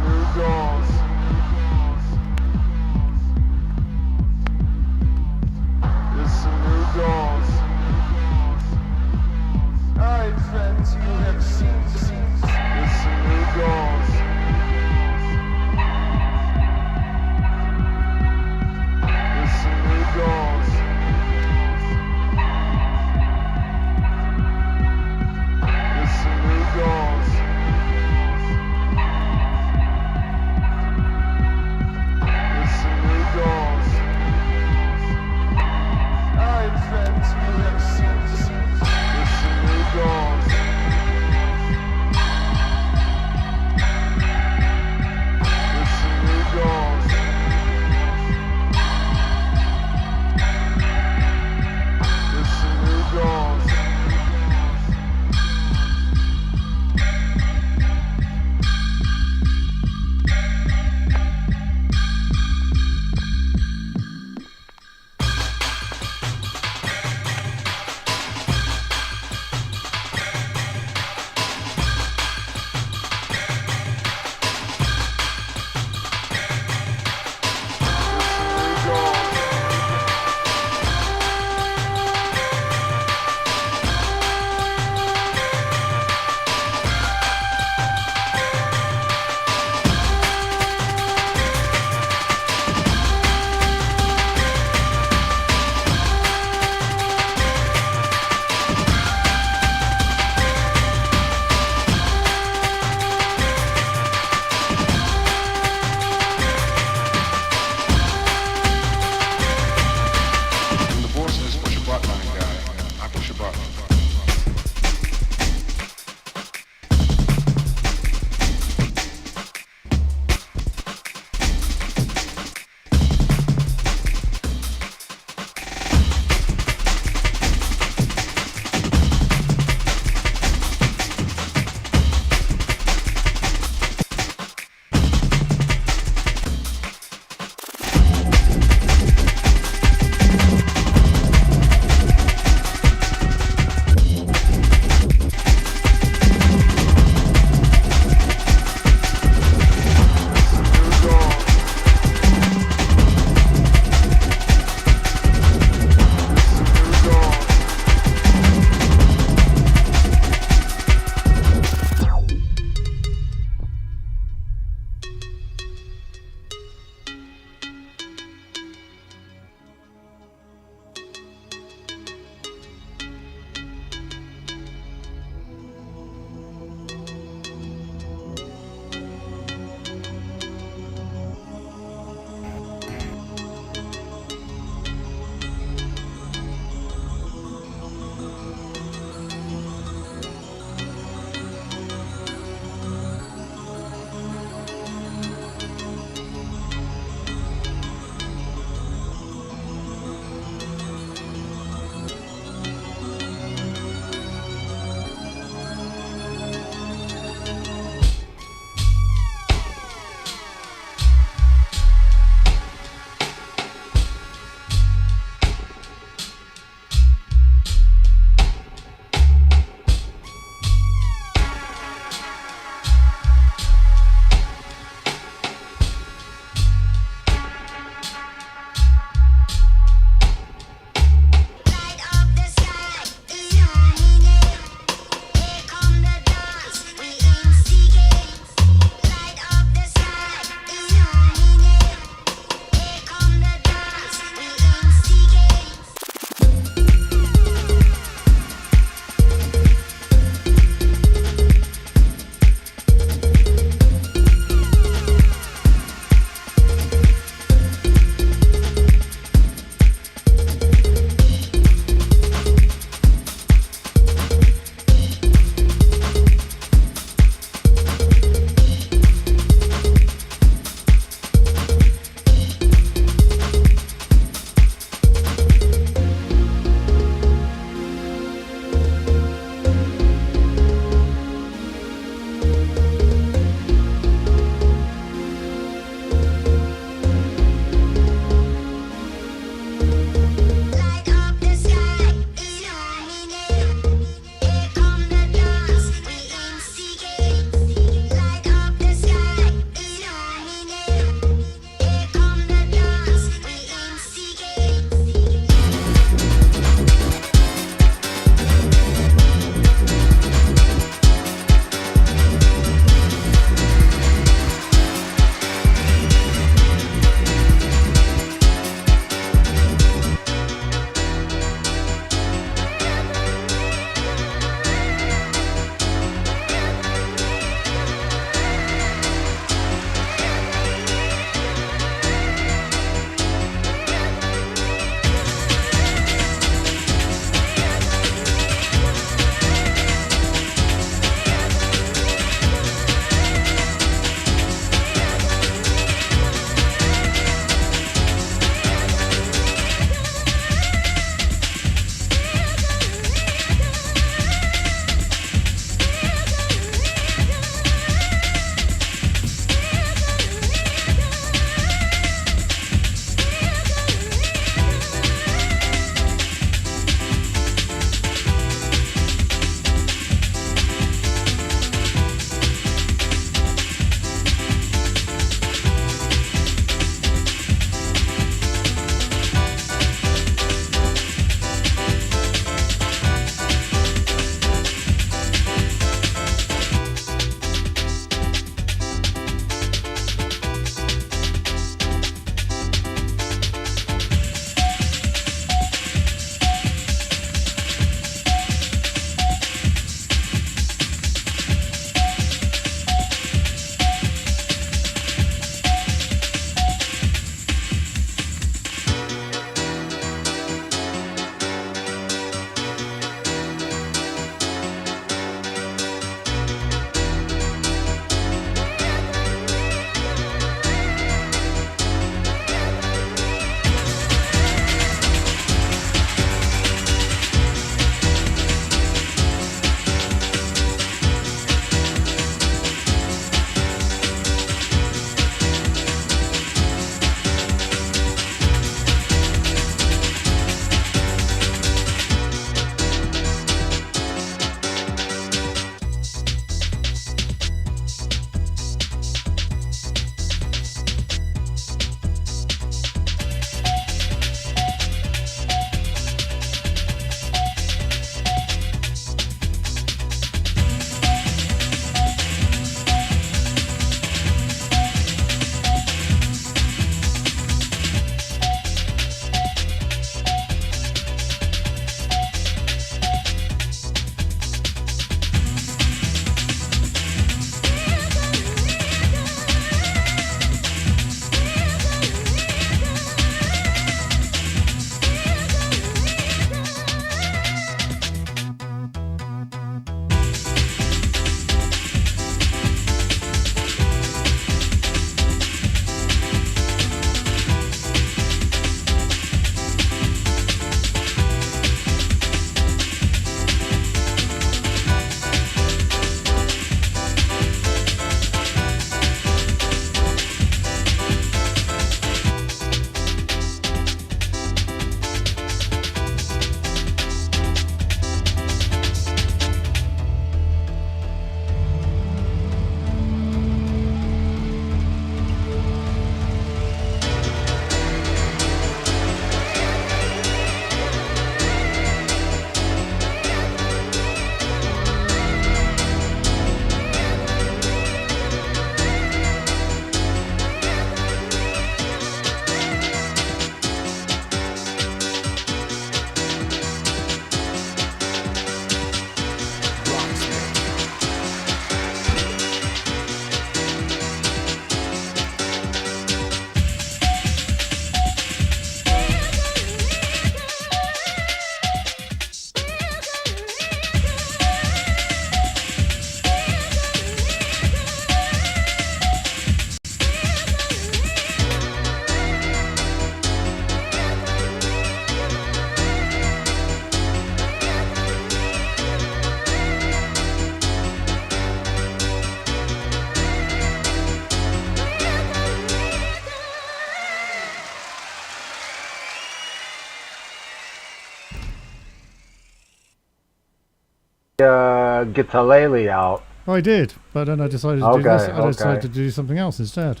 Guitalele out. Oh, I did, but then I decided to do this. I decided to do something else instead.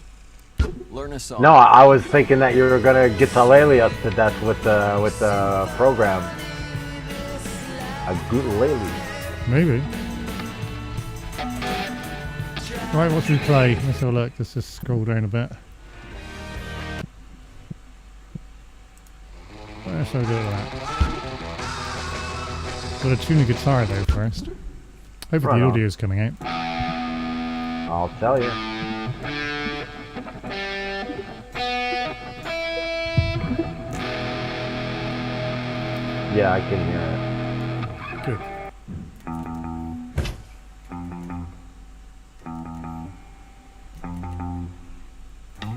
Learn a song. No, I was thinking that you were gonna Guitalele us to death with the program. A Guitalele. Maybe. Right, what should we play? Let's have a look. Let's just scroll down a bit. Where shall I do that? Got to tune a guitar though first. Hopefully Right the on. audio is coming out. I'll tell you. Yeah, I can hear it. Good.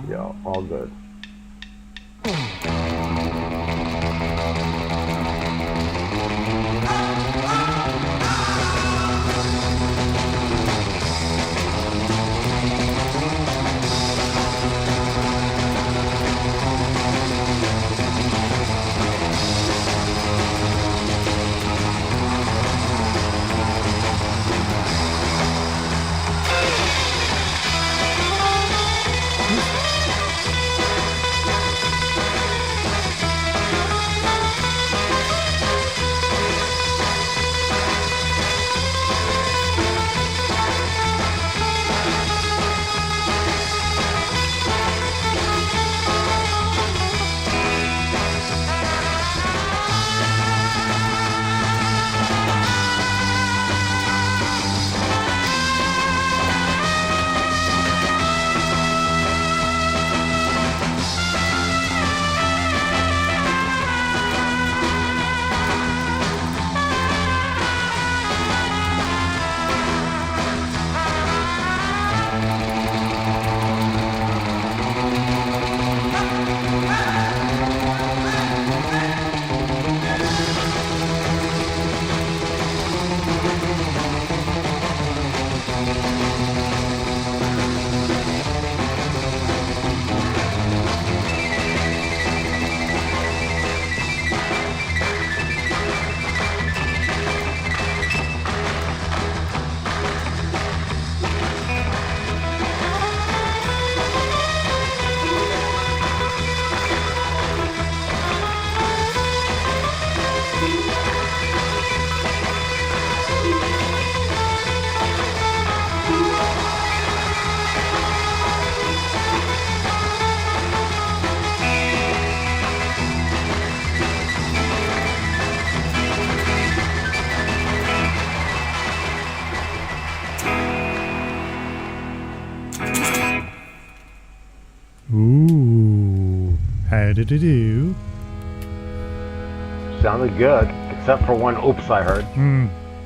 Yeah, all good. Ooh. How did it do? Sounded good, except for one oops I heard.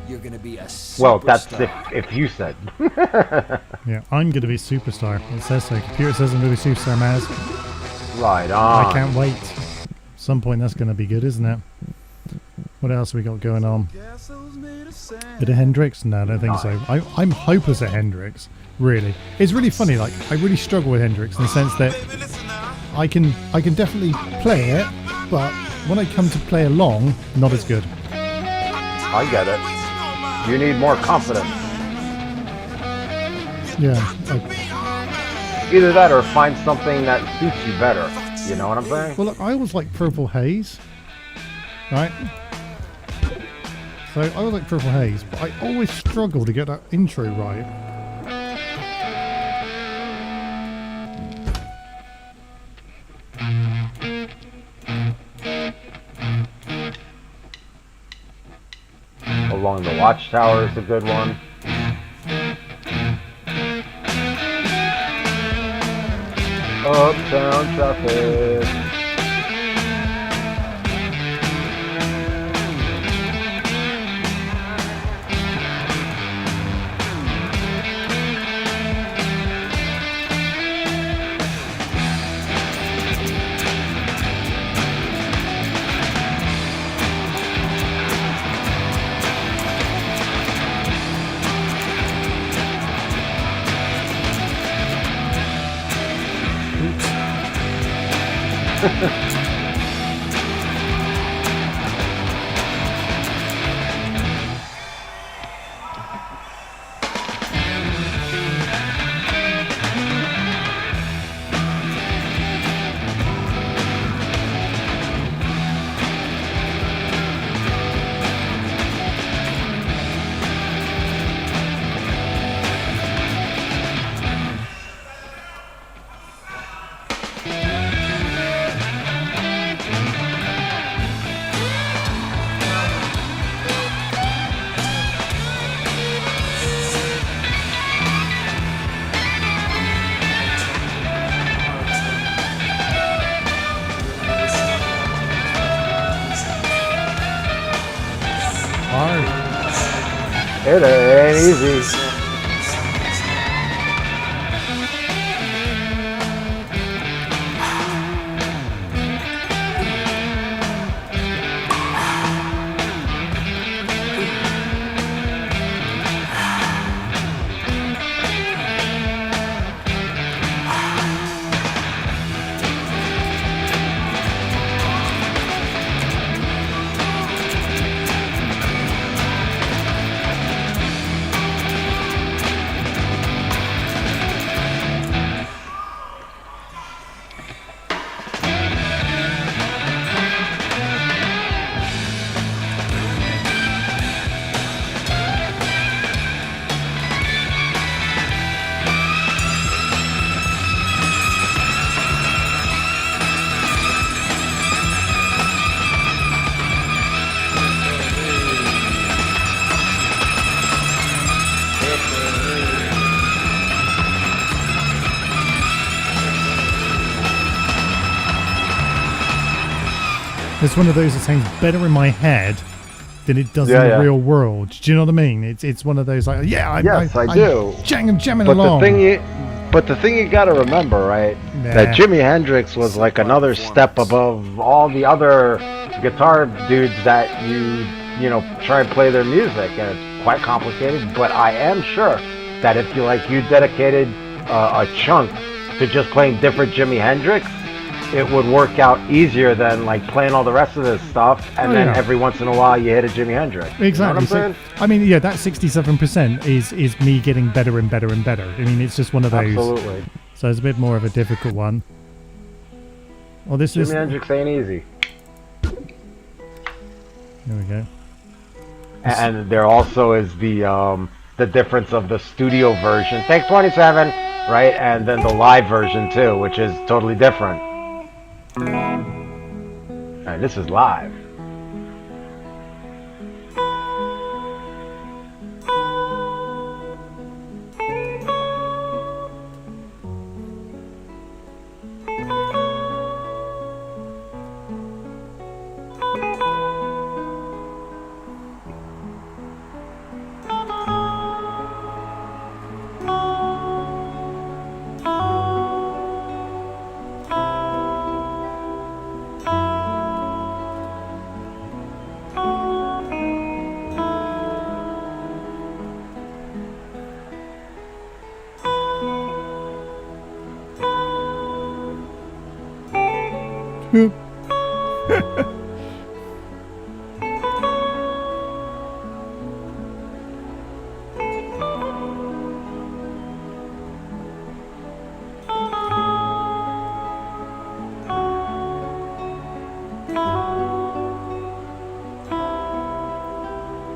You're gonna be a superstar. Well, that's if you said. Yeah, I'm going to be superstar. It says so. Computer says I'm going to be superstar, Maz. Right on. I can't wait. At some point that's going to be good, isn't it? What else we got going on? Bit of Hendrix? No, I don't think so. I'm hopeless at Hendrix. Really. It's really funny, like, I really struggle with Hendrix in the sense that I can definitely play it, but when I come to play along, not as good. I get it. You need more confidence. Yeah. Either that or find something that suits you better. You know what I'm saying? Well, look, I always like Purple Haze, right? So I always like Purple Haze, but I always struggle to get that intro right. Along the Watchtower is a good one. Uptown traffic. It ain't easy. It's one of those that sounds better in my head than it does in the real world. Do you know what I mean? It's one of those like, yeah, Yes, I do. Jamming But along. the thing you gotta remember, right? That Jimi Hendrix was like another step above all the other guitar dudes that you know try and play their music, and it's quite complicated. But I am sure that if you dedicated a chunk to just playing different Jimi Hendrix, it would work out easier than like playing all the rest of this stuff, and then every once in a while you hit a Jimi Hendrix. Exactly. You know what I'm saying? I mean, yeah, that 67% is me getting better and better and better. I mean, it's just one of those. Absolutely. So it's a bit more of a difficult one. Well, this is. Jimi Hendrix ain't easy. There we go. And there also is the difference of the studio version, take 27, right, and then the live version too, which is totally different. Alright, this is live.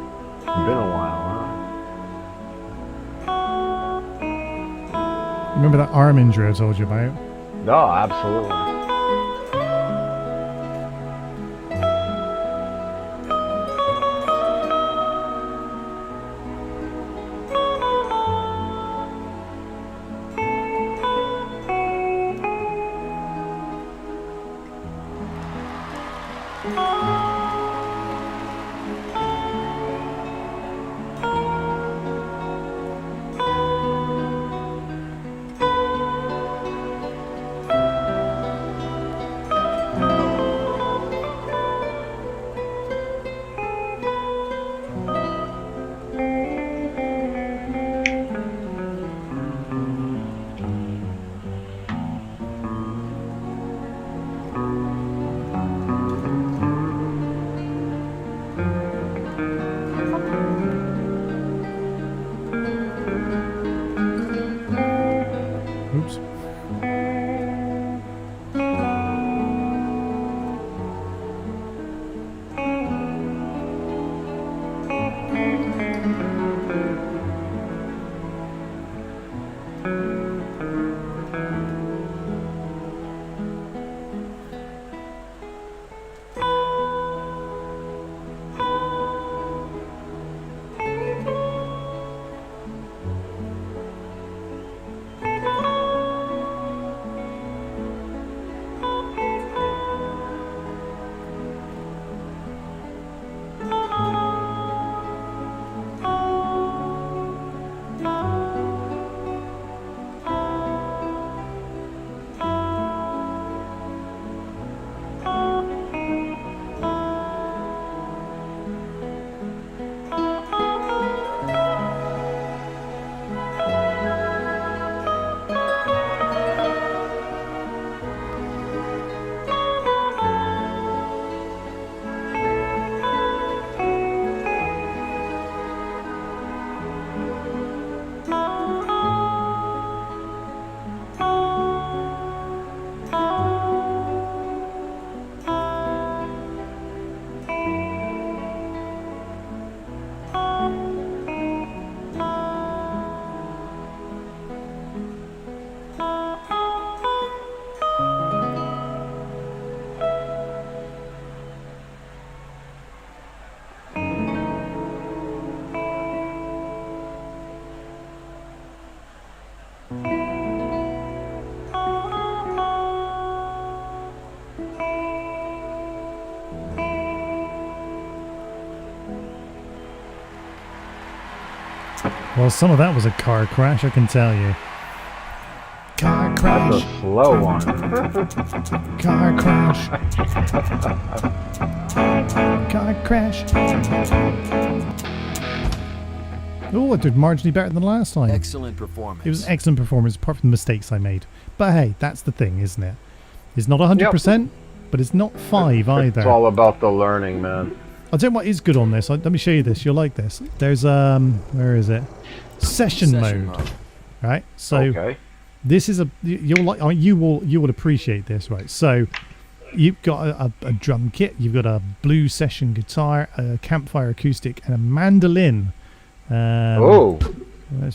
Been a while, huh? Remember that arm injury I told you about? No, absolutely. Well, some of that was a car crash, I can tell you. Car That's crash. a slow one. Car crash. Car crash. Oh, I did marginally better than last time. Excellent performance. It was an excellent performance, apart from the mistakes I made. But hey, that's the thing, isn't it? It's not 100%, but it's not 5 either. It's all about the learning, man. I'll tell you what is good on this. Let me show you this. You'll like this. There's where is it? Session mode. Right. So Okay. this is you'll like. You will appreciate this, right? So you've got a drum kit. You've got a blue session guitar, a campfire acoustic, and a mandolin. Oh.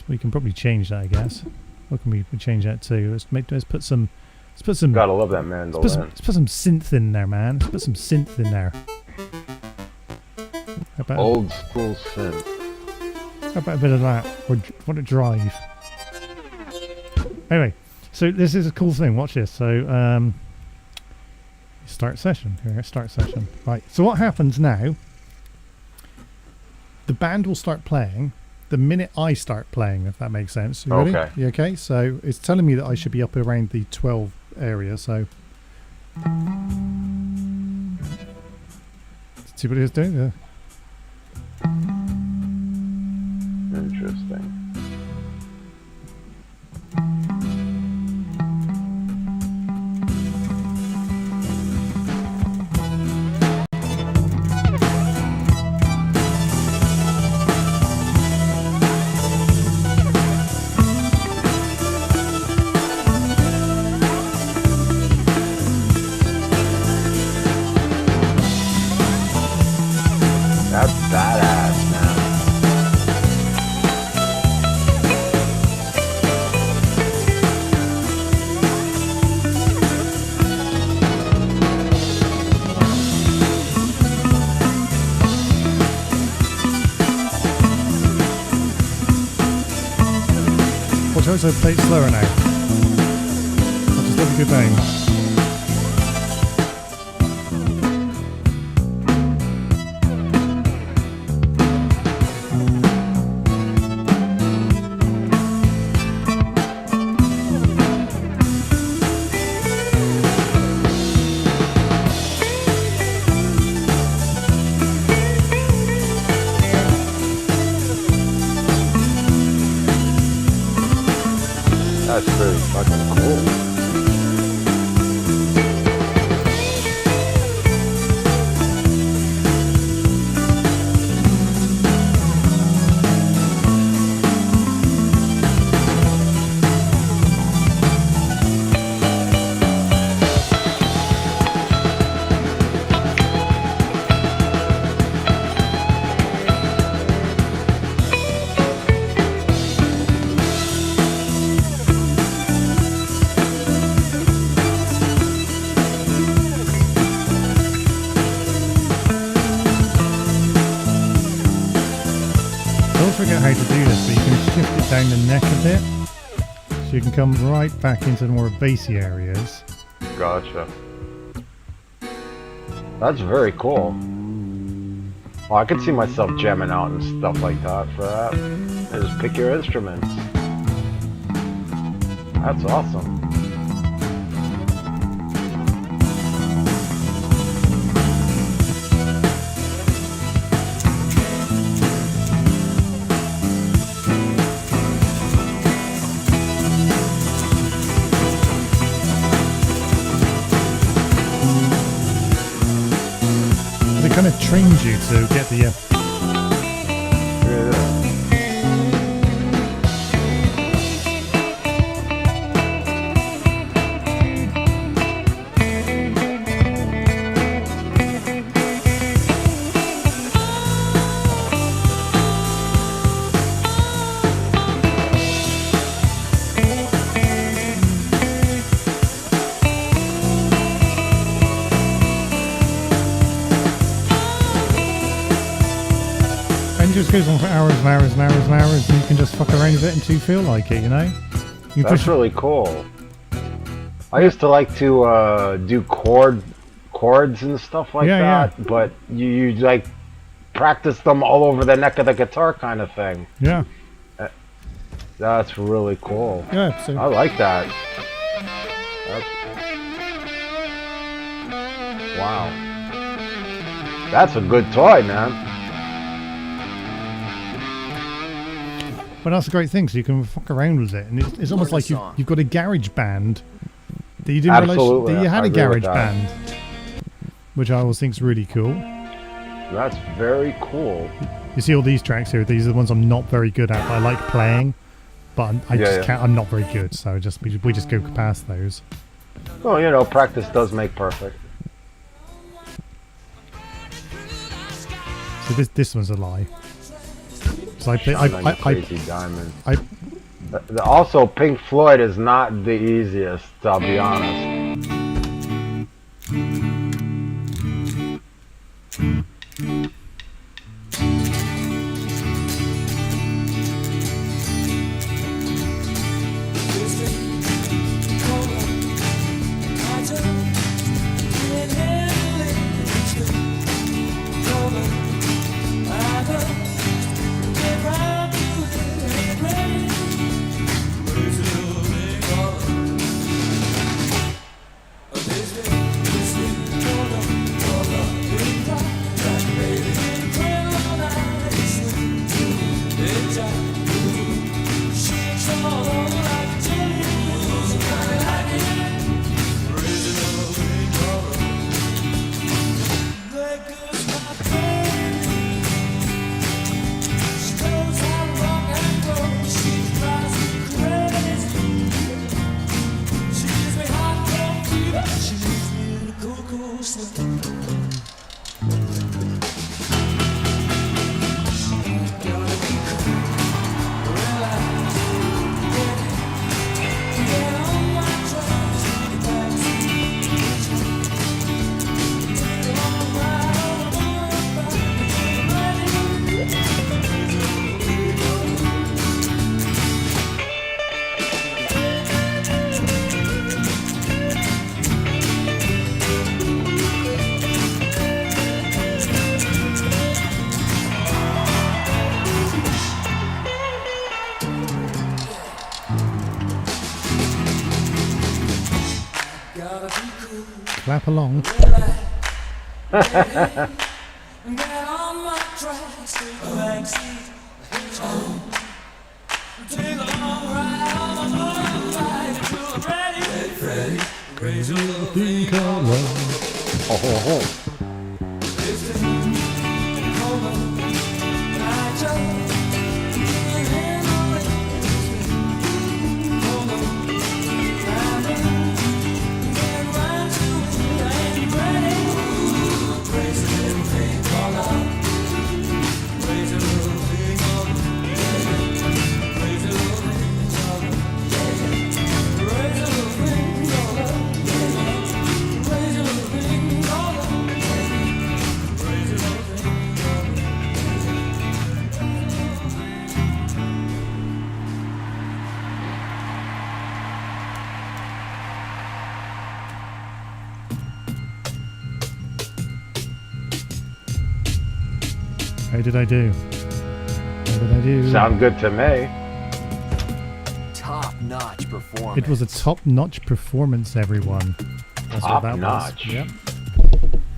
We can probably change that, I guess. What can we change that to? Let's put some. Gotta love that mandolin. Let's put some synth in there, man. Let's put some synth in there. How about, Old school synth. how about a bit of that? What a drive. Anyway, so this is a cool thing. Watch this. So, start session. Here, start session. Right. So what happens now? The band will start playing the minute I start playing, if that makes sense. You ready? Okay. You okay? So it's telling me that I should be up around the 12 area. So see what it's doing. Yeah. Interesting. That's badass, man. Watch, I also play it slower now. I'll just look at your bang. That's pretty fucking cool. Don't forget how to do this, but you can shift it down the neck a bit, so you can come right back into the more bassy areas. Gotcha. That's very cool. Oh, I could see myself jamming out and stuff like that for that. And just pick your instruments. That's awesome. But it kind of trains you to get the and it just goes on for hours and hours and hours and hours, and you can just fuck around with it until you feel like it, you know? You That's push- really cool. I used to like to do chords and stuff like Yeah, that, but you like practice them all over the neck of the guitar kind of thing. Yeah. That's really cool. Yeah, so I like that. Wow. That's a good toy, man. but that's a great thing. So you can fuck around with it, and it's almost Learn a like song. you've got a garage band that you didn't realize Absolutely, that you had I a agree garage with that. band, which I always think is really cool. That's very cool. You see all these tracks here. These are the ones I'm not very good at. But I like playing, but I just yeah. can't. I'm not very good. So we just go past those. Well, you know, practice does make perfect. So this one's a lie. So I play. Shine on you crazy diamond. I Also, Pink Floyd is not the easiest, I'll be honest. clap along. Oh, ho, ho. How did I do? How did I do? Sound good to me. Top-notch performance. It was a top-notch performance, everyone. That's what that Top-notch. was. Yep.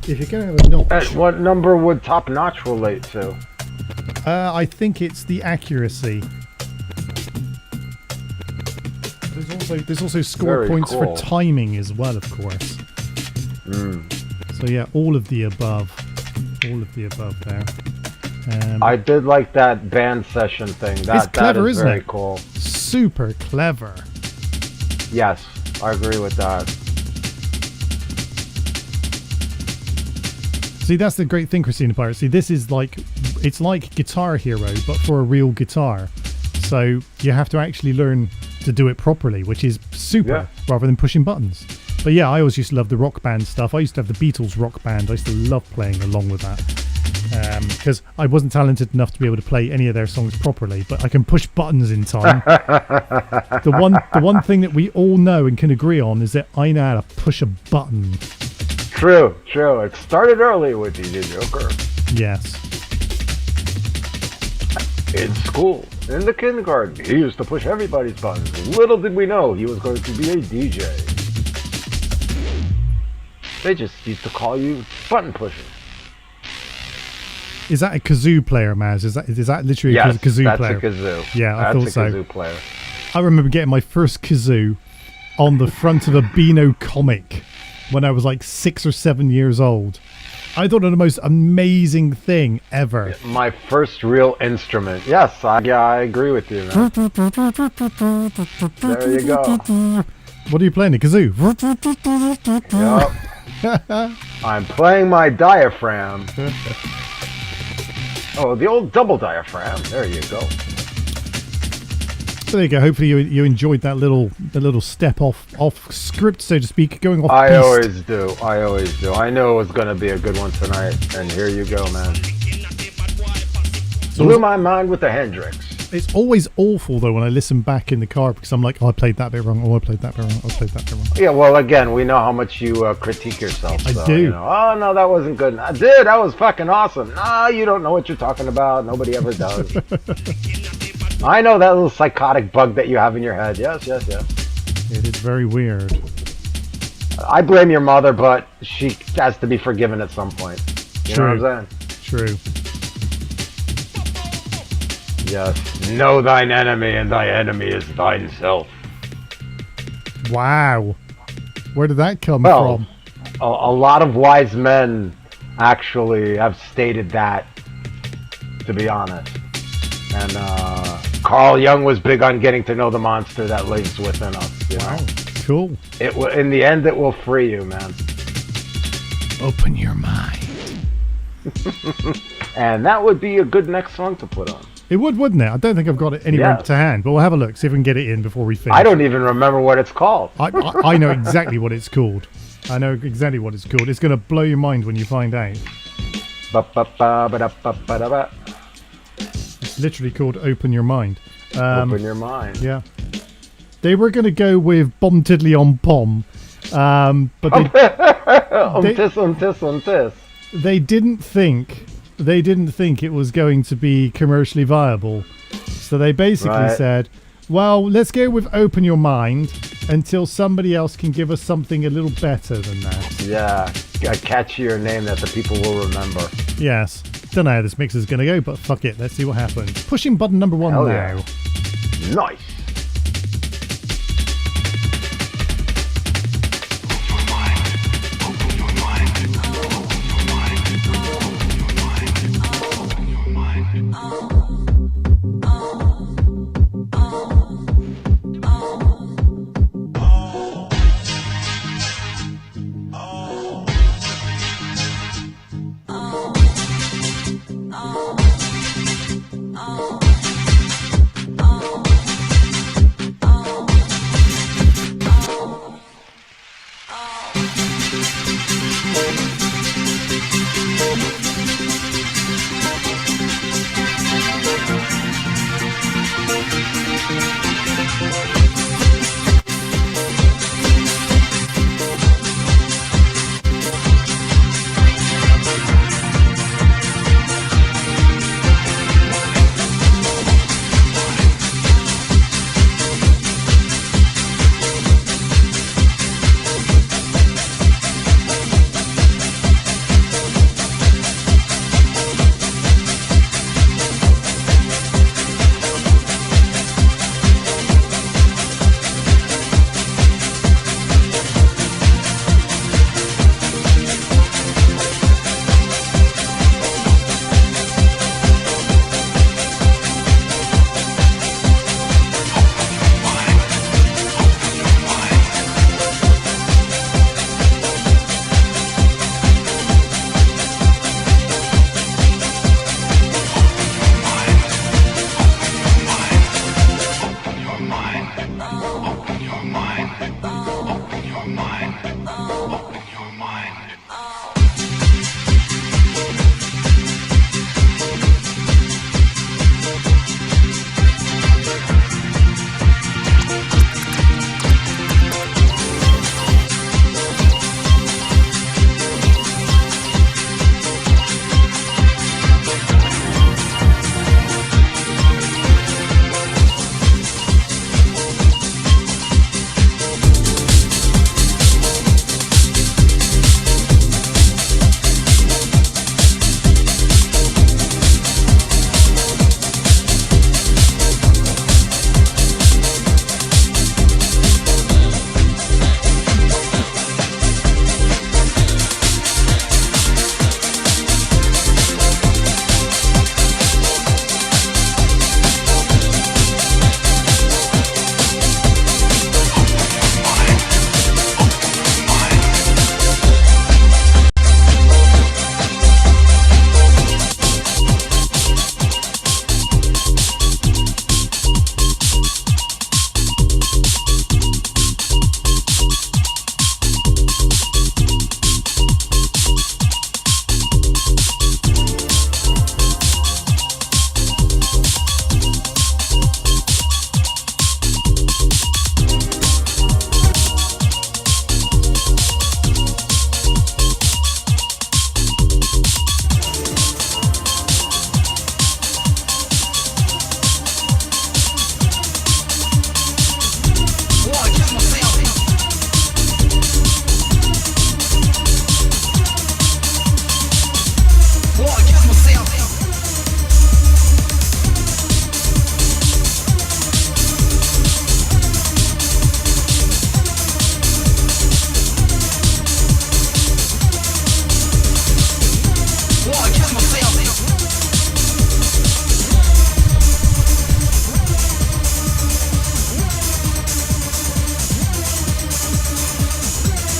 If you're going to have a notch, What number would top notch relate to? I think it's the accuracy. There's also score Very points cool. for timing as well, of course. So yeah, all of the above. All of the above there. I did like that band session thing. That clever, is isn't very it? cool. Super clever. Yes, I agree with that. See, that's the great thing, Christina Pirate. See, this is like, it's like Guitar Hero, but for a real guitar. So you have to actually learn to do it properly, which is super, rather than pushing buttons. But yeah, I always used to love the rock band stuff. I used to have the Beatles rock band. I used to love playing along with that. Because I wasn't talented enough to be able to play any of their songs properly, but I can push buttons in time. The one thing that we all know and can agree on is that I know how to push a button. True. It started early with DJ Joker. Yes. In school. In the kindergarten, he used to push everybody's buttons. Little did we know he was going to be a DJ. They just used to call you button pusher. Is that a kazoo player, Maz? Is that literally a kazoo player? That's a kazoo. Yeah, I that's thought a so. kazoo player. I remember getting my first kazoo on the front of a Beano comic when I was like 6 or 7 years old. I thought it was the most amazing thing ever. My first real instrument. Yes, I agree with you, man. There you go. What are you playing, a kazoo? Yep. I'm playing my diaphragm. Oh, the old double diaphragm. There you go. So there you go. Hopefully you enjoyed that little step off script, so to speak, going off. I beast. always do. I knew it was going to be a good one tonight, and here you go, man. Blew my mind with the Hendrix. It's always awful though when I listen back in the car because I'm like, oh, I played that bit wrong. Oh, I played that bit wrong. I played that bit wrong. Yeah, well, again, we know how much you critique yourself. I So, do. You know, oh no, that wasn't good. Dude, that was fucking awesome. Nah, you don't know what you're talking about. Nobody ever does. I know that little psychotic bug that you have in your head. Yes. It is very weird. I blame your mother, but she has to be forgiven at some point. You know what I'm saying? True. Yes. Know thine enemy, and thy enemy is thine self. Wow. Where did that come Well, from? a lot of wise men actually have stated that, to be honest. And Carl Jung was big on getting to know the monster that lives within us. You know? Cool. It will, in the end, it will free you, man. Open your mind. And that would be a good next song to put on. It would, wouldn't it? I don't think I've got it anywhere Yes. to hand, but we'll have a look, see if we can get it in before we finish. I don't even remember what it's called. I know exactly what it's called. I know exactly what it's called. It's going to blow your mind when you find out. Ba-ba-ba-ba-da-ba-ba-da-ba. It's literally called Open Your Mind. Open your mind. Yeah. They were going to go with Bom Tiddly on Pom, but they didn't think it was going to be commercially viable. So they basically said, well, let's go with Open Your Mind until somebody else can give us something a little better than that. Yeah, a catchier name that the people will remember. Yes. Don't know how this mix is going to go, but fuck it. Let's see what happens. Pushing button number 1 Hell now. yeah. Nice.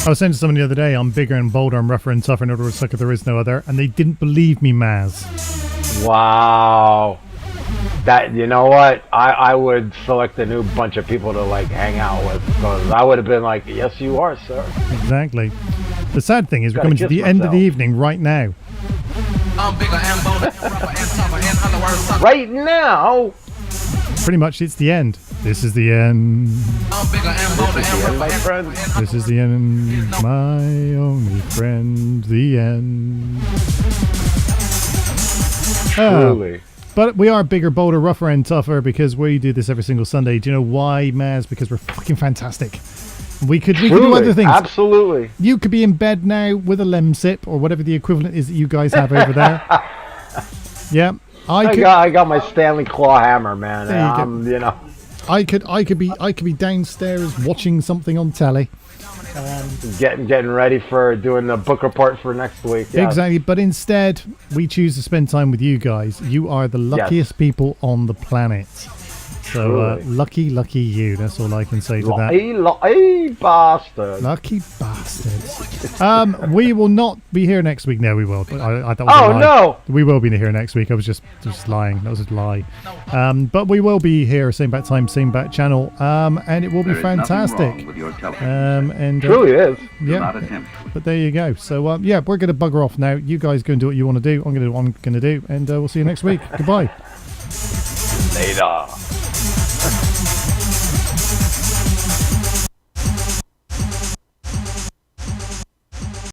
I was saying to someone the other day, I'm bigger and bolder and rougher and tougher, in order to sucker there is no other, and they didn't believe me, Maz. Wow. That, you know what? I would select a new bunch of people to like hang out with, because I would have been like, yes, you are, sir. Exactly. The sad thing is we're Gotta coming to the kiss end of the myself. evening right now. I'm bigger and bolder and rougher and tougher and underworld. Right now. Pretty much it's the end. This is the end. I'm bigger and bolder and Yeah, rougher my and friend. This is the end. My only friend. The end. Truly. But we are bigger, bolder, rougher, and tougher because we do this every single Sunday. Do you know why, Maz? Because we're fucking fantastic. We could do other things. Absolutely. You could be in bed now with a lemsip or whatever the equivalent is that you guys have over there. Yeah, I got my Stanley Claw hammer, man. There you go. You know, I could be downstairs watching something on telly. getting ready for doing the book report for next week. Yeah. Exactly, but instead we choose to spend time with you guys. You are the luckiest people on the planet. So lucky you. That's all I can say to that. Lucky bastard. Lucky bastards. We will not be here next week. No, we will. That was a Oh lie. no! We will be here next week. I was just lying. That was a lie. But we will be here, same bat time, same bat channel. And it will be There is nothing fantastic. wrong with your television. And Truly is. Do yeah. not attempt. But there you go. So yeah, we're going to bugger off now. You guys go and do what you want to do. I'm going to do what I'm going to do, and we'll see you next week. Goodbye. Later.